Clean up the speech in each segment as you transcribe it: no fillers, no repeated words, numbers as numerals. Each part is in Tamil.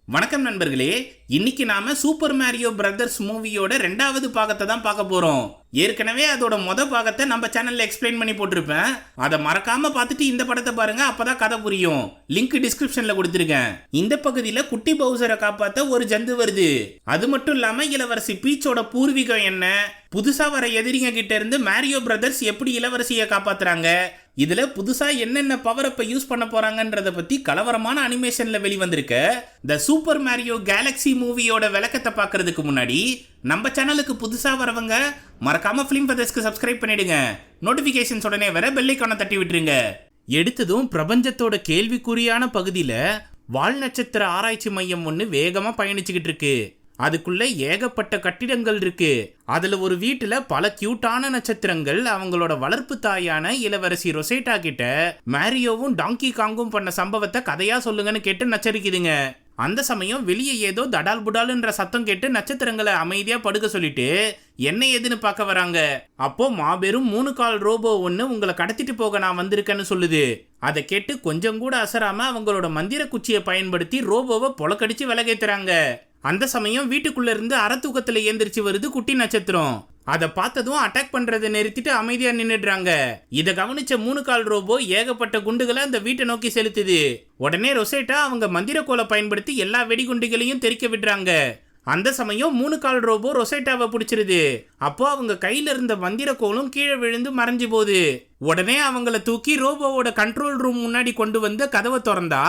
வணக்கம் நண்பர்களே, இன்னைக்கு நாம சூப்பர் மேரியோ பிரதர்ஸ் மூவியோட ரெண்டாவது பாகத்தை தான் பார்க்க போறோம். ஏற்கனவே அதோட பாகத்தை நம்ம சேனல்ல எக்ஸ்பிளைன் பண்ணி போட்டிருப்பேன். அதை மறக்காம பார்த்துட்டு இந்த படத்தை பாருங்க, அப்பதான் கதை புரியும். லிங்க் டிஸ்கிரிப்ஷன்ல கொடுத்திருக்கேன். இந்த பகுதியில குட்டி பவுசரை காப்பாத்த ஒரு ஜந்து வருது. அது மட்டும் இல்லாம இளவரசி பீச்சோட பூர்வீகம் என்ன, புதுசா வர எதிரிங்க கிட்ட இருந்து மேரியோ பிரதர்ஸ் எப்படி இளவரசியை காப்பாத்துறாங்க, இதுல புதுசா என்னென்ன பவர் அப்ப யூஸ் பண்ண போறாங்கன்றத பத்தி கலவரமான அனிமேஷன்ல வெளிவந்திருக்க த சூப்பர் மேரியோ கேலக்ஸி மூவியோட விளக்கத்தை பார்க்கறதுக்கு முன்னாடி நம்ம சேனலுக்கு புதுசா வரவங்க மறக்காம ஃபிலிம் பதர்ஸ்க்கு சப்ஸ்கிரைப் பண்ணிடுங்க. நோட்டிபிகேஷன்ஸ் உடனே வர பெல் ஐகானை தட்டி விட்டுருங்க. எடுத்ததும் பிரபஞ்சத்தோட கேள்விக்குறியான பகுதியில வால் நட்சத்திர ஆராய்ச்சி மையம் ஒன்று வேகமா பயணிச்சுக்கிட்டு இருக்கு. அதுக்குள்ள ஏகப்பட்ட கட்டிடங்கள் இருக்கு. அதுல ஒரு வீட்டுல பல கியூட்டான நட்சத்திரங்கள் அவங்களோட வளர்ப்பு தாயான இளவரசி ரொசேட்டா கிட்ட மேரியோவும் டாங்கி காங்கும் பண்ண சம்பவத்தை கதையா சொல்லுங்கன்னு கேட்டு நச்சரிக்குதுங்க. அந்த சமயம் வெளியே ஏதோ தடால் புடாலுன்ற சத்தம் கேட்டு நட்சத்திரங்களை அமைதியா படுக்க சொல்லிட்டு என்ன ஏதுன்னு பார்க்க வராங்க. அப்போ மாபெரும் 3 கால் ரோபோ ஒன்று உங்களை கடத்திட்டு போக நான் வந்திருக்கேன்னு சொல்லுது. அதை கேட்டு கொஞ்சம் கூட அசராம அவங்களோட மந்திர குச்சியை பயன்படுத்தி ரோபோவை பொலக்கடிச்சு விலகேத்துறாங்க. அந்த சமயம் வீட்டுக்குள்ள இருந்து அறத்தூக்கத்துல ஏந்திரிச்சு வருது குட்டி நட்சத்திரம். அதை பார்த்ததும் அட்டாக் பண்றதை நிறுத்திட்டு அமைதியா நின்னுடுறாங்க. இதை கவனிச்ச 3 கால் ரோபோ ஏகப்பட்ட குண்டுகளை அந்த வீட்டை நோக்கி செலுத்துது. உடனே ரொசேட்டா அவங்க மந்திர கோலை பயன்படுத்தி எல்லா வெடிகுண்டுகளையும் தெறிக்க விடுறாங்க. அந்த சமயம் 3 கால் ரோபோ ரொசேட்டாவை பிடிச்சிருது. அப்போ அவங்க கையில இருந்த மந்திர கோலும் கீழே விழுந்து மறைஞ்சு போகுது. உடனே அவங்கள தூக்கி ரோபோவோட கண்ட்ரோல் ரூம் முன்னாடி கொண்டு வந்து கதவை திறந்தா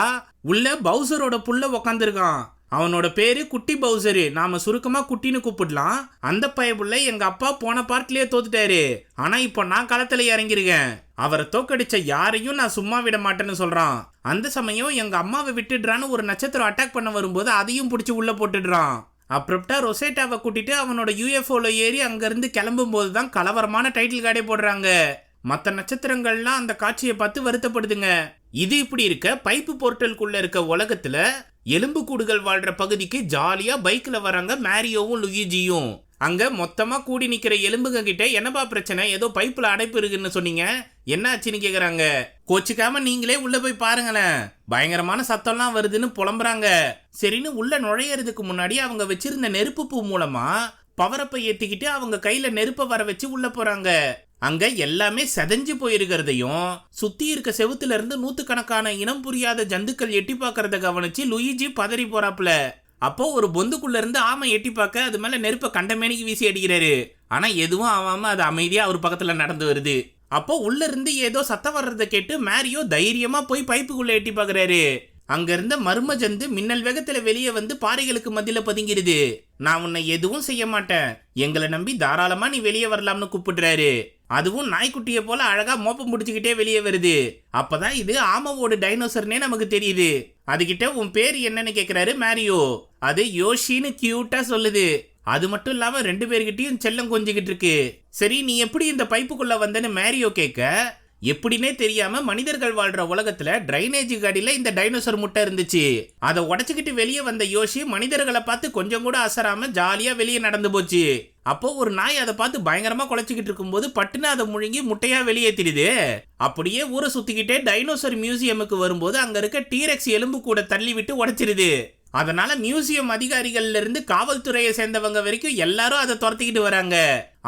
உள்ள பவுசரோட புள்ள உக்காந்துருக்கான். அவனோட பேரு குட்டி பவுசரு, நாம சுருக்கமா குட்டின்னு கூப்பிடலாம். அந்த பயப்புள்ள எங்க அப்பா போன பார்ட்லயே தோத்துட்டாரு, ஆனா இப்போ நான் களத்துல இறங்கிருக்கேன். அவரை தோக்கடிச்ச யாரையும் நான் சும்மா விட மாட்டேன்னு சொல்றான். அந்த சமயம் எங்க அம்மாவை விட்டுடுறான்னு ஒரு நட்சத்திரம் அட்டாக் பண்ண வரும்போது அதையும் பிடிச்சி உள்ள போட்டுடுறான். அப்புறம்டா ரொசேட்டாவை கூட்டிட்டு அவனோட யூஎஃப்ஓல ஏறி அங்கிருந்து கிளம்பும் போதுதான் கலவரமான டைட்டில் கார்டே போடுறாங்க. மற்ற நட்சத்திரங்கள்லாம் அந்த காட்சியை பார்த்து வருத்தப்படுதுங்க. இது இப்படி இருக்க பைப்பு போர்ட்டலுக்குள்ள இருக்க உலகத்துல எலும்பு கூடுகள் வாழ்ற பகுதிக்கு ஜாலியா பைக்ல வராங்க மேரியோவும் லுயிஜியும். அங்க மொத்தமா கூடி நிக்கிற எலும்புங்க கிட்ட என்னப்பா பிரச்சனை, ஏதோ பைப்புல அடைப்பு இருக்குன்னு சொன்னீங்க, என்ன ஆச்சுன்னு கேக்குறாங்க. கோச்சிக்காம நீங்களே உள்ள போய் பாருங்களேன், பயங்கரமான சத்தம்லாம் வருதுன்னு புலம்புறாங்க. சரின்னு உள்ள நுழையறதுக்கு முன்னாடி அவங்க வச்சிருந்த நெருப்பு பூ மூலமா பவரப்பை ஏத்திக்கிட்டு அவங்க கையில நெருப்ப வர வச்சு உள்ள போறாங்க. அங்க எல்லாமே செதஞ்சு போயிருக்கிறதையும் சுத்தி இருக்க செவுத்துல இருந்து நூத்துக்கணக்கான இனம் புரியாத ஜந்துக்கள் எட்டி பாக்குறத கவனிச்சு லுயிஜி பதறி போறாப்ல. அப்போ ஒரு பொந்துக்குள்ள இருந்து ஆமை எட்டி பார்க்க அது மேல நெருப்ப கண்டமேனிக்கு வீசி அடிக்கிறாரு. ஆனா எதுவும் ஆகாம அது அமைதியா அவர் பக்கத்துல நடந்து வருது. அப்போ உள்ள இருந்து ஏதோ சத்தம் வர்றதை கேட்டு மேரியோ தைரியமா போய் பைப்புக்குள்ள எட்டி பாக்குறாரு. அங்க இருந்த மர்ம ஜந்து மின்னல் வேகத்துல வெளியே வந்து பாறைகளுக்கு மத்தியில பதுங்கிடுது. நான் உன்னை எதுவும் செய்ய மாட்டேன், எங்களை நம்பி தாராளமா நீ வெளியே வரலாம்னு கூப்பிடுறாரு. அதுவும் நாய்க்குட்டியை போல அழகா மோப்பம் முடிச்சுக்கிட்டே வெளியே வருது. அப்பதான் இது ஆமாவோட டைனோசர்னே நமக்கு தெரியுது. அதுகிட்ட உன் பேர் என்னன்னு கேக்குறாரு மேரியோ. அது யோஷின்னு கியூட்டா சொல்லுது. அது மட்டும் இல்லாம 2 பேர்கிட்டயும் செல்லம் கொஞ்சிக்கிட்டு இருக்கு. சரி, நீ எப்படி இந்த பைப்புக்குள்ள வந்தன்னு மேரியோ கேட்க, எப்படின்னே தெரியாம மனிதர்கள் வாழ்ற உலகத்துல டிரைனேஜ் கடியில இந்த டைனோசர் முட்டை இருந்துச்சு. அதை உடைச்சுக்கிட்டு வெளியே வந்த யோஷி மனிதர்களை பார்த்து கொஞ்சம் கூட அசராம ஜாலியா வெளியே நடந்து போச்சு. அப்போ ஒரு நாய் அதை பார்த்து பயங்கரமா குலைச்சிக்கிட்டு இருக்கும்போது பட்டுன்னு அதை முழுங்கி முட்டையா வெளியேற்றிடுது. அப்படியே ஊரை சுத்திக்கிட்டே டைனோசர் மியூசியமுக்கு வரும்போது அங்க இருக்க டீரெக்ஸ் எலும்பு கூட தள்ளி விட்டு உடைச்சிருது. அதனால மியூசியம் அதிகாரிகள்ல இருந்து காவல்துறையை சேர்ந்தவங்க வரைக்கும் எல்லாரும் அதை துரத்திக்கிட்டு வராங்க.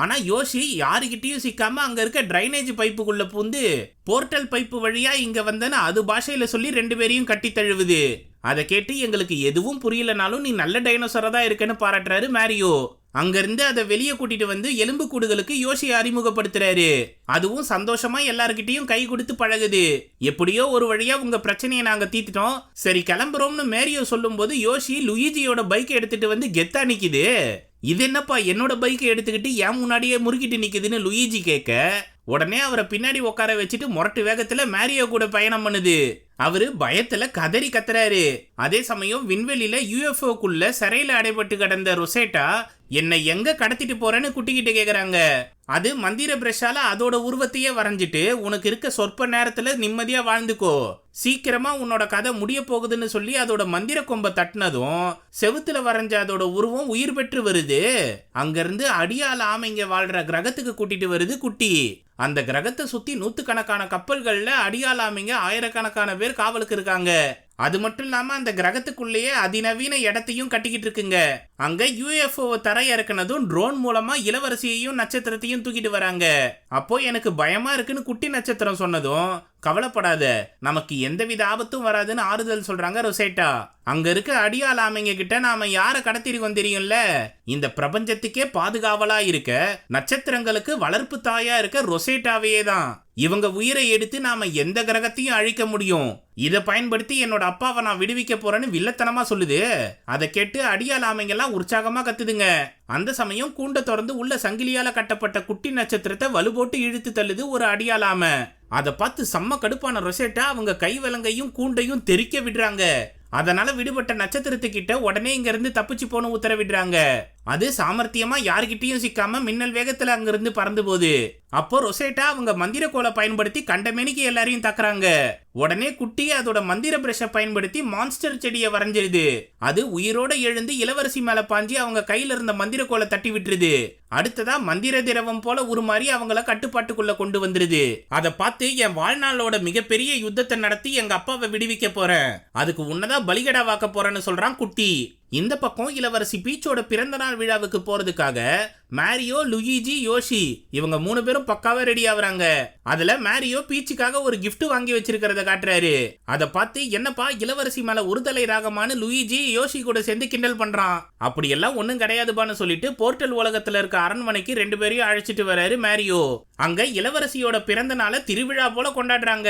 ஆனா யோஷி யாருகிட்டயும் சிக்காம அங்க இருக்க டிரைனேஜ் பைப்புக்குள்ள பூந்து போர்ட்டல் பைப்பு வழியா இங்க வந்தன்னு அது பாஷையில சொல்லி 2 பேரையும் கட்டி தழுவுது. அதை கேட்டு எங்களுக்கு எதுவும் புரியலனாலும் நீ நல்ல டைனோசரா தான் இருக்கன்னு பாராட்டுறாரு மேரியோ. அங்கிருந்து அதை வெளியே கூட்டிட்டு வந்து எலும்பு கூடுகளுக்கு யோஷி அறிமுகப்படுத்துறாரு. அதுவும் சந்தோஷமா எல்லாருக்கிட்டையும் கை கொடுத்து பழகுது. எப்படியோ ஒரு வழியா உங்க பிரச்சனையை நாங்க தீர்த்துட்டோம், சரி கிளம்புறோம்னு மேரியோ சொல்லும் போது யோஷி லுயிஜியோட பைக்கை எடுத்துட்டு வந்து கெத்தா நிக்குது. இது என்னப்பா என்னோட பைக்கை எடுத்துக்கிட்டு ஏன் முன்னாடியே முறுக்கிட்டு நிக்குதுன்னு லுயிஜி கேட்க, உடனே அவரை பின்னாடி உட்கார வச்சுட்டு முரட்டு வேகத்துல மேரியோ கூட பயணம் பண்ணுது. அவரு பயத்துல கதறி கத்துறாரு. அதே சமயம் விண்வெளியில யூஎஃப்ஓக்குள்ள சிறையில அடைபட்டு கிடந்த ரொசேட்டா என்னை எங்க கடத்திட்டு போறேன்னு குட்டிக்கிட்டு கேக்குறாங்க. அது மந்திர பிரஷால அதோட உருவத்தையே வரைஞ்சிட்டு உனக்கு இருக்க சொற்ப நேரத்துல நிம்மதியா வாழ்ந்துக்கோ, சீக்கிரமா உன்னோட கதை முடிய போகுதுன்னு சொல்லி அதோட மந்திர கொம்ப தட்டினதும் செவுத்துல வரைஞ்ச அதோட உருவம் உயிர் பெற்று வருது. அங்கிருந்து அடியால் ஆமைங்க வாழ்ற கிரகத்துக்கு கூட்டிட்டு வருது குட்டி. அந்த கிரகத்தை சுத்தி நூத்துக்கணக்கான கப்பல்கள்ல அடியால் ஆமைங்க ஆயிரக்கணக்கான பேர் காவலுக்கு இருக்காங்க. அது மட்டும் இல்லாம அந்த கிரகத்துக்குள்ளேயே அதிநவீன இடத்தையும் கட்டிக்கிட்டு இருக்குங்க. அங்க UFO தரை இறக்குனதும் ட்ரோன் மூலமா இளவரசியையும் நட்சத்திரத்தையும் தூக்கிட்டு வராங்க. அப்போ எனக்கு பயமா இருக்குன்னு குட்டி நட்சத்திரம் சொன்னதும், கவலைப்படாத, நமக்கு எந்தவித ஆபத்தும் வராதுன்னு ஆறுதல் சொல்றாங்க ரொசேட்டா. அங்க இருக்க அடியால் ஆமைங்க கிட்ட நாம யார கடத்திருக்கோம் தெரியும்ல, இந்த பிரபஞ்சத்துக்கே பாதுகாவலா இருக்க நட்சத்திரங்களுக்கு வளர்ப்பு தாயா இருக்க ரொசேட்டாவே தான். இவங்க உயிரை எடுத்து நாம எந்த கிரகத்தையும் அழிக்க முடியும். இதை பயன்படுத்தி என்னோட அப்பாவை நான் விடுவிக்க போறேன்னு வில்லத்தனமா சொல்லுது. அதை கேட்டு அடியால் ஆமைங்கெல்லாம் உற்சாகமா கத்துதுங்க. அந்த சமயம் கூண்டை திறந்து உள்ள சங்கிலியால கட்டப்பட்ட குட்டி நட்சத்திரத்தை வலுபோட்டு இழுத்து தள்ளுது ஒரு அடியால் ஆமை. அதை பார்த்து செம்ம கடுப்பான ரொசேட்டா அவங்க கை விலங்கையும் கூண்டையும் தெறிக்க விடுறாங்க. அதனால விடுபட்ட நட்சத்திரத்துக்கிட்ட உடனே இங்க இருந்து தப்பிச்சு போன உத்தரவிடுறாங்க. அது சாமர்த்தியமா யாருக்கிட்டையும் சிக்காம மின்னல் வேகத்துல அங்கிருந்து பறந்து போகுது. அப்போ ரொசேட்டா அவங்க மந்திர கோலை பயன்படுத்தி கண்டமேனிக்கு எல்லாரையும் தாக்குறாங்க. உடனே குட்டி அதோட மந்திர பிரஷை பயன்படுத்தி மான்ஸ்டர் செடியை வரைஞ்சிருது. அது உயிரோட எழுந்து இளவரசி மேல பாஞ்சி அவங்க கையில இருந்த மந்திர கோலை தட்டி விட்டுருது. அடுத்ததா மந்திர திரவம் போல உருமாறி அவங்கள கட்டுப்பாட்டுக்குள்ள கொண்டு வந்துருது. அதை பார்த்து என் வாழ்நாளோட மிகப்பெரிய யுத்தத்தை நடத்தி எங்க அப்பாவை விடுவிக்க போறேன், அதுக்கு உன்னதான் பலிகடா வாக்க போறேன்னு சொல்றான் குட்டி. இந்த பக்கம் இளவரசி பீச்சோட பிறந்த நாள் விழாவுக்கு போறதுக்காக மேரியோ, லுயிஜி, யோஷி இவங்க 3 பேரும் பக்காவா ரெடி ஆகுறாங்க. அதுல மேரியோ பீச்சுக்காக ஒரு gift வாங்கி வச்சிருக்கிறத காட்டுறாரு. அதை பார்த்து என்னப்பா இளவரசி மேல ஒரு தலை ராகமானு லுயிஜி யோஷி கூட சேர்ந்து கிண்டல் பண்றான். அப்படி எல்லாம் ஒண்ணும் கிடையாதுபான்னு சொல்லிட்டு போர்ட்டல் உலகத்துல இருக்க அரண்மனைக்கு 2 பேரையும் அழைச்சிட்டு வராரு மேரியோ. அங்க இளவரசியோட பிறந்த நாளை திருவிழா போல கொண்டாடுறாங்க.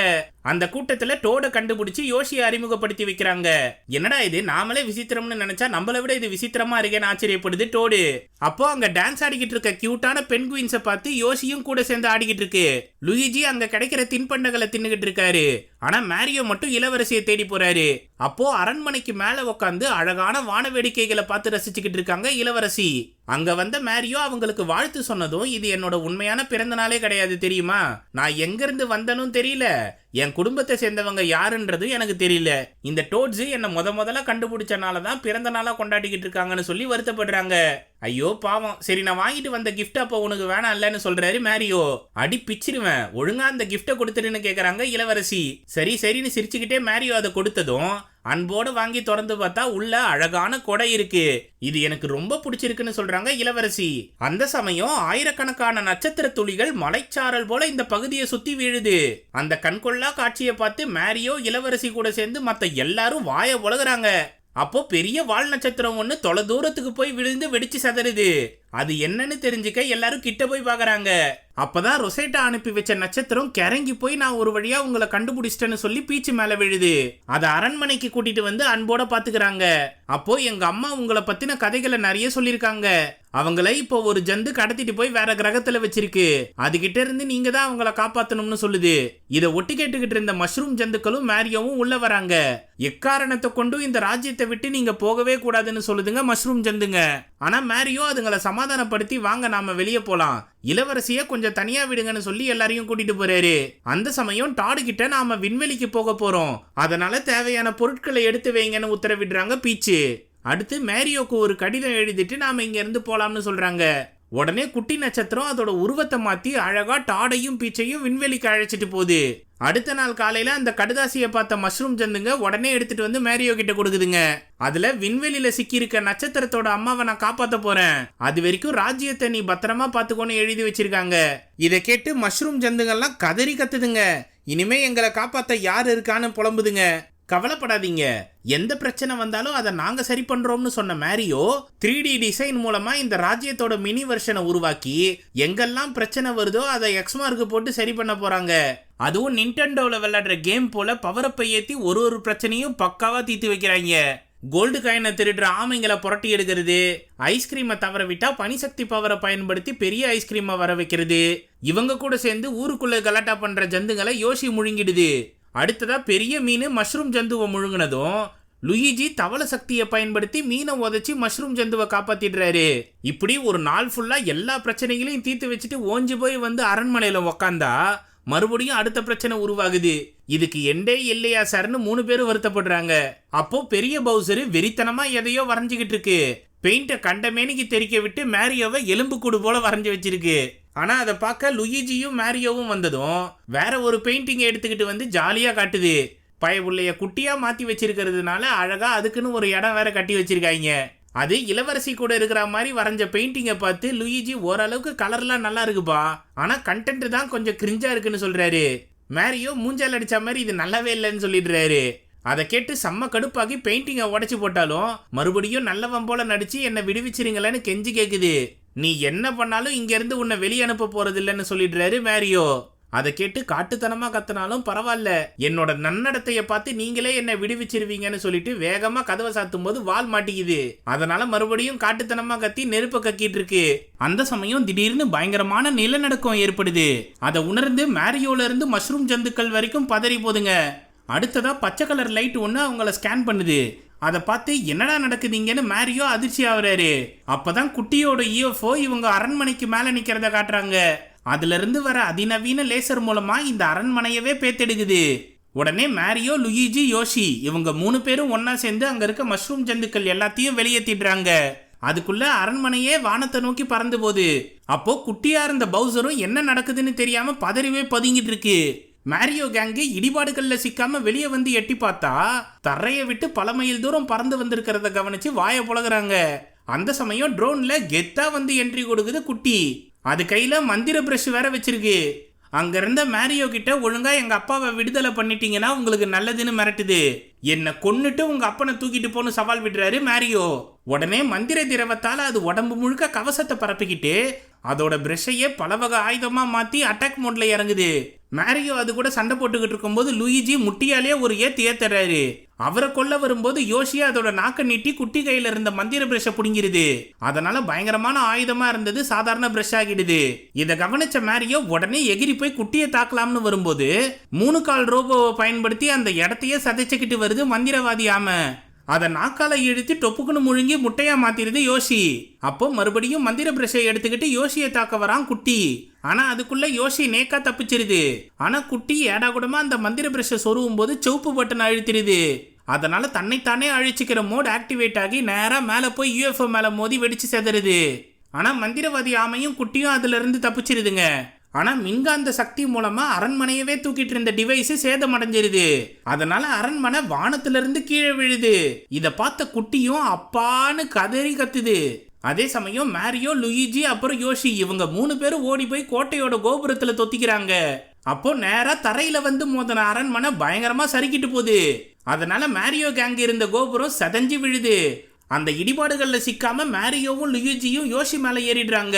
அந்த கூட்டத்துல டோட கண்டுபிடிச்சு யோஷியை அறிமுகப்படுத்தி வைக்கிறாங்க. என்னடா இது, நாமளே விசித்திரம்னு நினைச்சா நம்மளை விட இது விசித்திரமா இருக்கேன்னு ஆச்சரியப்படுது டோடு. அப்போ அங்க டான்ஸ் ஆடிக்கிட்டு இருக்க கியூட்டான பெண் குயின்ஸை பார்த்து யோஷியும் கூட சேர்ந்து ஆடிக்கிட்டு இருக்கு. லுயிஜி அங்க கிடைக்கிற தின்பண்டங்களை தின்னுகிட்டு இருக்காரு. ஆனா மேரியோ மட்டும் இளவரசியை தேடி போறாரு. அப்போ அரண்மனைக்கு மேல உட்காந்து அழகான வான வேடிக்கைகளை பார்த்து ரசிச்சுக்கிட்டு இருக்காங்க இளவரசி. அங்க வந்த மேரியோ அவங்களுக்கு வாழ்த்து சொன்னதும், இது என்னோட உண்மையான பிறந்த நாளே கிடையாது தெரியுமா, நான் எங்க இருந்து வந்தனும் தெரியல, என் குடும்பத்தை சேர்ந்தவங்க யாருன்றது எனக்கு தெரியல, இந்த டோட்ஸ் என்ன முதல்ல கண்டுபிடிச்சனாலதான் பிறந்த நாளா கொண்டாடிக்கிட்டு இருக்காங்கன்னு சொல்லி வருத்தப்படுறாங்க. ஐயோ பாவம், சரி நான் வாங்கிட்டு வந்த கிஃப்ட் அப்போ உனக்கு வேணாம் இல்லன்னு சொல்றாரு மேரியோ. அடி பிச்சிருவேன், ஒழுங்கா அந்த கிஃப்ட கொடுத்துருன்னு கேக்குறாங்க இளவரசி. சரி சரின்னு சிரிச்சுக்கிட்டே மேரியோ அதை கொடுத்ததும் அன்போடு வாங்கி திறந்து பார்த்தா உள்ள அழகான கொடை இருக்கு. இது எனக்கு ரொம்ப பிடிச்சிருக்குன்னு சொல்றாங்க இளவரசி. அந்த சமயம் ஆயிரக்கணக்கான நட்சத்திர துளிகள் மலைச்சாரல் போல இந்த பகுதியை சுத்தி வீழுது. அந்த கண்கொள்ளா காட்சியை பார்த்து மேரியோ இளவரசி கூட சேர்ந்து மத்த எல்லாரும் வாய உலகுறாங்க. அப்போ பெரிய வால் நட்சத்திரம் ஒண்ணு தொலை தூரத்துக்கு போய் விழுந்து வெடிச்சு சதறுது. அது என்னன்னு தெரிஞ்சுக்க எல்லாரும் கிட்ட போய் பாக்குறாங்க. அப்பதான் ரொசேட்டா அனுப்பி வச்ச நட்சத்திரம் கிறங்கி போய் நான் ஒரு வழியா உங்களை கண்டுபிடிச்சிட்டேன்னு சொல்லி பீச்சு மேல விழுது. அதை அரண்மனைக்கு கூட்டிட்டு வந்து அன்போட பாத்துக்கிறாங்க. அப்போ எங்க அம்மா உங்களை பத்தின கதைகளை நிறைய சொல்லிருக்காங்க. அவங்களை இப்போ ஒரு ஜந்து கடத்திட்டு போய் வேற கிரகத்துல வச்சிருக்கு. அதுகிட்ட இருந்து நீங்க தான் அவங்கள காப்பாத்தணும்னு சொல்லுது. இதை ஒட்டி கேட்டுக்கிட்டு இருந்த மஷ்ரூம் ஜந்துக்களும் மேரியோவும் உள்ள வராங்க. எக்காரணத்தை கொண்டும் இந்த ராஜ்யத்தை விட்டு நீங்க போகவே கூடாதுன்னு சொல்லுதுங்க மஷ்ரூம் ஜந்துங்க. ஆனா மேரியோ அதுங்களை சமாதானப்படுத்தி வாங்க நாம வெளியே போலாம், இளவரசிய கொஞ்சம் தனியா விடுங்கன்னு சொல்லி எல்லாரையும் கூட்டிட்டு போறாரு. அந்த சமயம் டாடு கிட்ட நாம விண்வெளிக்கு போக போறோம், அதனால தேவையான பொருட்களை எடுத்து வைங்கன்னு உத்தரவிடுறாங்க பீச்சு. அடுத்து மேரியோக்கு ஒரு கடிதம் எழுதிட்டு நாம இங்க இருந்து போலாம்னு சொல்றாங்க. உடனே குட்டி நட்சத்திரம் அதோட உருவத்தை மாத்தி அழகா டாடையும் பீச்சையும் விண்வெளிக்கு அழைச்சிட்டு போகுது. அடுத்த நாள் காலையில அந்த கடுதாசியை பார்த்த மஷ்ரூம் ஜந்துங்க உடனே எடுத்துட்டு வந்து மேரியோ கிட்ட கொடுக்குதுங்க. அதுல விண்வெளியில சிக்கி இருக்க நட்சத்திரத்தோட அம்மாவை நான் காப்பாத்த போறேன், அது வரைக்கும் ராஜ்யத்தை நீ பத்திரமா பாத்துக்கோன்னு எழுதி வச்சிருக்காங்க. இதை கேட்டு மஷ்ரூம் ஜந்துங்கள்லாம் கதறி கத்துதுங்க. இனிமே எங்களை காப்பாத்த யாரு இருக்கான்னு புலம்புதுங்க. கவலைப்படாதீங்க, எந்த பிரச்சனை வந்தாலும் அதை நாங்க சரி பண்றோம்னு சொன்ன மேரியோ 3D டிசைன் மூலமா இந்த ராஜ்யத்தோட மினி வெர்ஷனை உருவாக்கி எங்கெல்லாம் பிரச்சனை வருதோ அதை எக்ஸ்மார்க்கு போட்டு சரி பண்ண போறாங்க. அதுவும் நிண்டெண்டோல விளையாடுற கேம் போல பவரப்பை ஏத்தி ஒரு பிரச்சனையும் பக்காவா தீர்த்து வைக்கிறாங்க. கோல்டு காயினை திருடுற ஆமைங்களை புரட்டி எடுக்கிறது, ஐஸ்கிரீமை தவற விட்டா பனிசக்தி பவரை பயன்படுத்தி பெரிய ஐஸ்கிரீமை வர வைக்கிறது, இவங்க கூட சேர்ந்து ஊருக்குள்ள கலாட்டா பண்ற ஜந்துங்களை யோசி முழுங்கிடுது. அடுத்ததா பெரிய மீன் மஷ்ரூம் ஜந்துவை முழுங்கினதும் லுயிஜி தவள சக்தியை பயன்படுத்தி மீனை உதைச்சி மஷ்ரூம் ஜந்துவை காப்பாத்திடுறாரு. இப்படி ஒரு நாள் ஃபுல்லா எல்லா பிரச்சனைகளையும் தீர்த்து வச்சுட்டு ஓஞ்சு போய் வந்து அரண்மனையில உக்காந்தா மறுபடியும் அடுத்த பிரச்சனை உருவாகுது. இதுக்கு எண்டே இல்லையா சார்னு 3 பேரும் வருத்தப்படுறாங்க. அப்போ பெரிய பவுசரு வெறித்தனமா எதையோ வரைஞ்சுக்கிட்டு இருக்கு. பெயிண்ட கண்டமேனிக்கு தெரிக்க விட்டு மேரியோவை எலும்பு கூடு போல வரைஞ்சு வச்சிருக்கு. ஆனா அதை பார்க்க லுயிஜியும் மேரியோவும் வந்ததும் வேற ஒரு பெயிண்டிங்கை எடுத்துக்கிட்டு வந்து ஜாலியா காட்டுது. பயவுள்ளைய குட்டியா மாத்தி வச்சிருக்கிறதுனால அழகா அதுக்குன்னு ஒரு இடம் வேற கட்டி வச்சிருக்காங்க. அது இளவரசி கூட இருக்கிற மாதிரி வரைஞ்ச பெயிண்டிங்கை பார்த்து லுயிஜி ஓரளவுக்கு கலர்லாம் நல்லா இருக்குப்பா, ஆனா கண்டென்ட் தான் கொஞ்சம் கிரிஞ்சா இருக்குன்னு சொல்றாரு. மேரியோ மூஞ்சால் அடிச்ச மாதிரி இது நல்லாவே இல்லைன்னு சொல்லிடுறாரு. அதை கேட்டு செம்ம கடுப்பாகி பெயிண்டிங்கை உடைச்சு போட்டாலும் மறுபடியும் நல்லவன் போல நடிச்சு என்னை விடுவிச்சிருங்களேன்னு கெஞ்சி கேக்குது. நீ என்ன பண்ணாலும் இங்க இருந்து உன்னை வெளியே அனுப்ப போறது இல்லைன்னு சொல்லிடுறாரு மேரியோ. அதை கேட்டு காட்டுத்தனமா கத்தினாலும் பரவாயில்ல, என்னோட நன்னடத்தைய பார்த்து நீங்களே என்ன விடுவிச்சிருவீங்கன்னு சொல்லிட்டு வேகமா கதவை சாத்தும் போது வால் மாட்டிக்குது. அதனால மறுபடியும் காட்டுத்தனமா கத்தி நெருப்ப கக்கிட்டு இருக்கு. அந்த சமயம் திடீர்னு பயங்கரமான நிலநடுக்கம் ஏற்படுது. அதை உணர்ந்து மேரியோல இருந்து மஷ்ரூம் ஜந்துக்கள் வரைக்கும் பதறி போதுங்க. அடுத்ததா பச்சை கலர் லைட் ஒண்ணு அவங்கள ஸ்கேன் பண்ணுது. அதை பார்த்து என்னடா நடக்குதுங்கன்னு மேரியோ அதிர்ச்சி ஆகுறாரு. அப்பதான் குட்டியோட UFO இவங்க அரண்மனைக்கு மேல நிக்கிறத காட்டுறாங்க. அதுல இருந்து வர அதிநவீன லேசர் மூலமா இந்த அரண்மனையவே பேத்தெடுக்குது. உடனே மேரியோ, லுயிஜி, யோஷி இவங்க 3 பேரும் ஒன்னா சேர்ந்து அங்க இருக்க மஷ்ரூம் ஜந்துக்கள் எல்லாத்தையும் வெளியேற்றிடுறாங்க. அதுக்குள்ள அரண்மனையே வானத்தை நோக்கி பறந்து போகுது. அப்போ குட்டியா இருந்த பவுசரும் என்ன நடக்குதுன்னு தெரியாம பதறிவே பதுங்கிட்டு இருக்கு. மேரியோ கேங்கு இடிபாடுகள்ல சிக்காம வெளியே வந்து எட்டி பார்த்தா தரையை விட்டு பல மைல் தூரம் பறந்து வந்திருக்கிறத கவனிச்சு வாயை புலகுறாங்க. அந்த சமயம் ட்ரோன்ல கெத்தா வந்து என்ட்ரி கொடுக்குது குட்டி. அது கையில மந்திர பிரஷ் வேற வச்சிருக்கு. அங்க இருந்த மேரியோ கிட்ட ஒழுங்கா எங்க அப்பாவை விடுதலை பண்ணிட்டீங்கன்னா உங்களுக்கு நல்லதுன்னு மிரட்டுது. என்ன கொன்னுட்டு உங்க அப்பனை தூக்கிட்டு போன்னு சவால் விடுறாரு மேரியோ. உடனே மந்திர திரவத்தால அது உடம்பு முழுக்க கவசத்தை பரப்பிக்கிட்டு அதோட பிரஷையே பல வகை ஆயுதமா மாத்தி அட்டாக் மோட்ல இறங்குது. மேரியோ அது கூட சண்டை போட்டுக்கிட்டு இருக்கும்போது லுயிஜி முட்டியாலே ஒரு ஏத்துறாரு. அவரை கொல்ல வரும்போது யோஷியா அதோட நாக்க நீட்டி குட்டி கையில இருந்த மந்திர பிரஷை புடுங்கிருது. அதனால பயங்கரமான ஆயுதமா இருந்தது சாதாரண பிரஷ் ஆகிடுது. இதை கவனிச்ச மேரியோ உடனே எகிரி போய் குட்டியை தாக்கலாம்னு வரும்போது 3 கால் ரோபோவை பயன்படுத்தி அந்த இடத்தையே சதைச்சுக்கிட்டு வருது மந்திரவாதி ஆம. அதை நாக்கால இழுத்து டொப்புக்குன்னு முழுங்கி முட்டையா மாத்திருது யோஷி. அப்போ மறுபடியும் மந்திர பிரஷை எடுத்துக்கிட்டு யோஷியை தாக்க வரான் குட்டி. ஆனா அதுக்குள்ள யோஷி நேக்கா தப்பிச்சிருது. ஆனா குட்டி ஏடா கூடமா அந்த மந்திர பிரஷை சொருவும் போது செவப்பு பட்டன் அழுத்திடுது. அதனால தன்னைத்தானே அழிச்சிக்கிற மோட் ஆக்டிவேட் ஆகி நேரா மேல போய் UFO மேல மோதி வெடிச்சு செதறுது. ஆனா மந்திரவாதி ஆமையும் குட்டியும் அதுல இருந்து தப்பிச்சிருதுங்க. ஆனா மின்காந்த சக்தி மூலமா அரண்மனையவே தூக்கிட்டு இருந்த டிவைஸ் சேதம் அடைஞ்சிருது. அதனால அரண்மனை வானத்துல இருந்து கீழே விழுது. இத பார்த்த குட்டியும் அப்பான்னு கதறி கத்துது. அதே சமயம் மேரியோ, லுயிஜி அப்புறம் யோஷி இவங்க 3 பேரும் ஓடி போய் கோட்டையோட கோபுரத்துல தொத்திக்கிறாங்க. அப்போ நேரா தரையில வந்து மோதின அரண்மனை பயங்கரமா சறுக்கிட்டு போகுது. அதனால மேரியோ கேங் இருந்த கோபுரம் சதஞ்சு விழுது. அந்த இடிபாடுகள்ல சிக்காம மேரியோவும் லுயிஜியும் யோஷி மேல ஏறிடுறாங்க.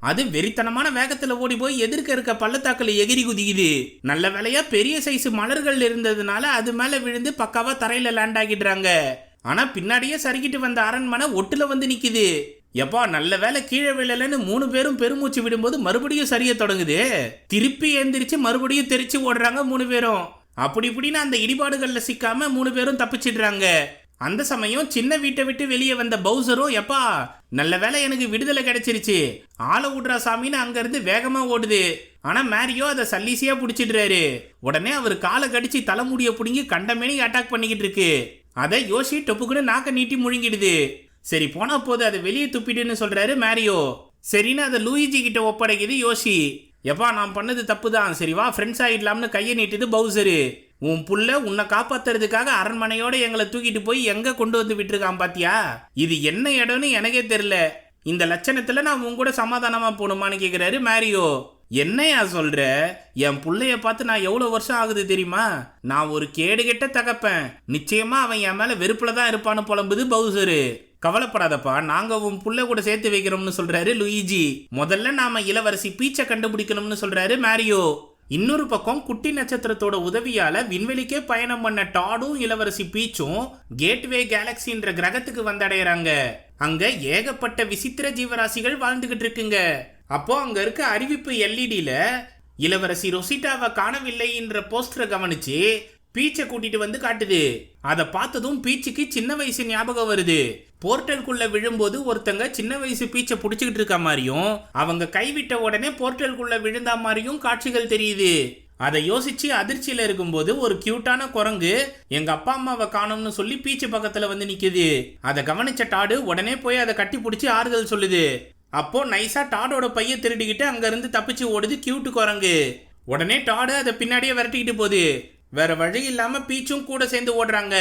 அது வெறித்தனமான வேகத்துல ஓடி போய் எதிர்க்க இருக்க பள்ளத்தாக்குல எகிரி குதிக்குது. நல்ல வேலையா பெரிய சைஸ் மலர்கள் இருந்ததுனால அது மேல விழுந்து பக்காவா தரையில லேண்ட் ஆகிடுறாங்க. ஆனா பின்னாடியே சறுக்கிட்டு வந்த அரண்மனை ஒட்டுல வந்து நிக்குது. எப்பா நல்ல வேலை கீழே விழலன்னு 3 பேரும் பெருமூச்சு விடும்போது மறுபடியும் சரிய தொடங்குது. திருப்பி எந்திரிச்சு மறுபடியும் தெரிச்சு ஓடுறாங்க 3 பேரும். அப்படி இப்படின்னு அந்த இடிபாடுகள்ல சிக்காம 3 பேரும் தப்பிச்சிடுறாங்க. அந்த சமயம் சின்ன வீட்டை விட்டு வெளியே வந்த பவுசரும் எப்பா நல்ல வேலை எனக்கு விடுதலை கிடைச்சிருச்சு ஆளை விடுறா சாமின்னு அங்க இருந்து வேகமா ஓடுது. ஆனா மேரியோ அதை சல்லீசியா புடிச்சிடுறாரு. உடனே அவர் காலை கடிச்சு தலைமுடிய புடுங்கி கண்டமேனி அட்டாக் பண்ணிக்கிட்டு இருக்கு. அதை யோஷி டொப்புக்குன்னு நாக்க நீட்டி முழுங்கிடுது. சரி போனா போது அதை வெளியே துப்பிடுன்னு சொல்றாரு மேரியோ. சரின்னு அதை லூயிஜி கிட்ட ஒப்படைக்குது யோஷி. எப்பா நான் பண்ணது தப்பு தான், சரி வா ஃப்ரெண்ட்ஸ் ஆயிடலாம்னு கையை நீட்டுது பவுசரு. உன் புள்ள உன்னை காப்பாத்துறதுக்காக அரண்மனையோட எங்களை தூக்கிட்டு போய் எங்க கொண்டு வந்து விட்டுருக்கான் பாத்தியா? இது என்ன இடம்னு எனக்கே தெரியல. இந்த லட்சணத்துல நான் உன் கூட சமாதானமா போகணுமான்னு கேக்குறாரு மேரியோ. என்னையா சொல்ற? என் புள்ளைய பார்த்து நான் எவ்வளவு வருஷம் ஆகுது தெரியுமா? நான் ஒரு கேடுகெட்ட தகப்பேன். நிச்சயமா அவன் என் மேல வெறுப்புலதான் இருப்பான்னு புலம்புது பவுசரு. கவலைப்படாதப்பா, நாங்க உன் புள்ள கூட சேர்த்து வைக்கிறோம்னு சொல்றாரு லுயிஜி. முதல்ல நாம இளவரசி பீச்சை கண்டுபிடிக்கணும்னு சொல்றாரு மேரியோ. இன்னொரு பக்கம் குட்டி நட்சத்திரத்தோட உதவியால விண்வெளிக்கே பயணம் பண்ண டாடும் இளவரசி பீச்சும் கேட்வே கேலக்சின்ற கிரகத்துக்கு வந்தடைறாங்க. அங்க ஏகப்பட்ட விசித்திர ஜீவராசிகள் வாழ்ந்துகிட்டு இருக்குங்க. அப்போ அங்க இருக்க அறிவிப்பு LEDல இளவரசி ரொசிட்டாவை காணவில்லை என்ற போஸ்டரை கவனிச்சு பீச்சை கூட்டிட்டு வந்து காட்டுது. அதை பார்த்ததும் பீச்சுக்கு சின்ன வயசு ஞாபகம் வருது. போர்ட்டலுக்குள்ள விழும்போது ஒருத்தங்க சின்ன வயசு பீச்சை புடிச்சுக்கிட்டு இருக்க மாதிரியும் அவங்க கைவிட்ட உடனே போர்ட்டலுக்குள்ள விழுந்த மாதிரியும் காட்சிகள் தெரியுது. அதை யோசிச்சு அதிர்ச்சியில இருக்கும்போது ஒரு கியூட்டான குரங்கு எங்க அப்பா அம்மாவை காணும்னு சொல்லி பீச்சு பக்கத்துல வந்து நிக்குது. அதை கவனிச்ச டாடு உடனே போய் அதை கட்டி பிடிச்சி ஆறுதல் சொல்லுது. அப்போ நைஸா டாடோட பைய திருடிக்கிட்டு அங்க இருந்து தப்பிச்சு ஓடுது கியூட்டு குரங்கு. உடனே டாடு அதை பின்னாடியே விரட்டிக்கிட்டு போகுது. வேற வழி இல்லாம பீச்சும் கூட சேர்ந்து ஓடுறாங்க.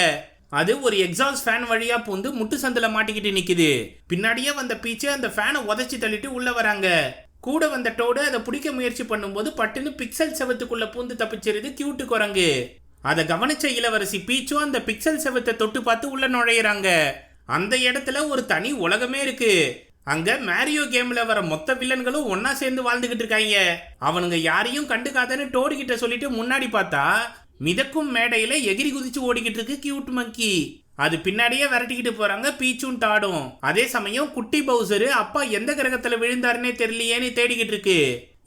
அது ஒரு எக்ஸாஸ்ட் ஃபேன் வழியா பூந்து முட்டு சந்தில மாட்டிக்கிட்டு நிக்குது. பின்னாடியே வந்த பீச்சு அந்த ஃபேனை உதச்சி தள்ளிட்டு உள்ள வராங்க. கூட வந்த டோடு அதை பிடிக்க முயற்சி பண்ணும்போது பட்டுன்னு பிக்சல் செவத்துக்குள்ள பூந்து தப்பிச்சிருது கியூட்டு குரங்கு. அதை கவனிச்ச இளவரசி பீச்சும் அந்த பிக்சல் செவத்தை தொட்டு பார்த்து உள்ள நுழையிறாங்க. அந்த இடத்துல ஒரு தனி உலகமே இருக்கு. அங்க மேரியோ கேம்ல வர மொத்த வில்லன்களும் ஒன்னா சேர்ந்து வாழ்ந்துகிட்டு இருக்காங்க. அவனுங்க யாரையும் கண்டுக்காதன்னு டோடு கிட்ட சொல்லிட்டு முன்னாடி பார்த்தா மிதக்கும் மேடையில எகிரி குதிச்சு ஓடிக்கிட்டு இருக்கு கியூட் மங்கி. அது பின்னாடியே விரட்டிக்கிட்டு போறாங்க பீச்சும் டாடும். அதே சமயம் குட்டி பவுசரு அப்பா எந்த கிரகத்துல விழுந்தாருன்னே தெரியலையேன்னு தேடிக்கிட்டு இருக்கு.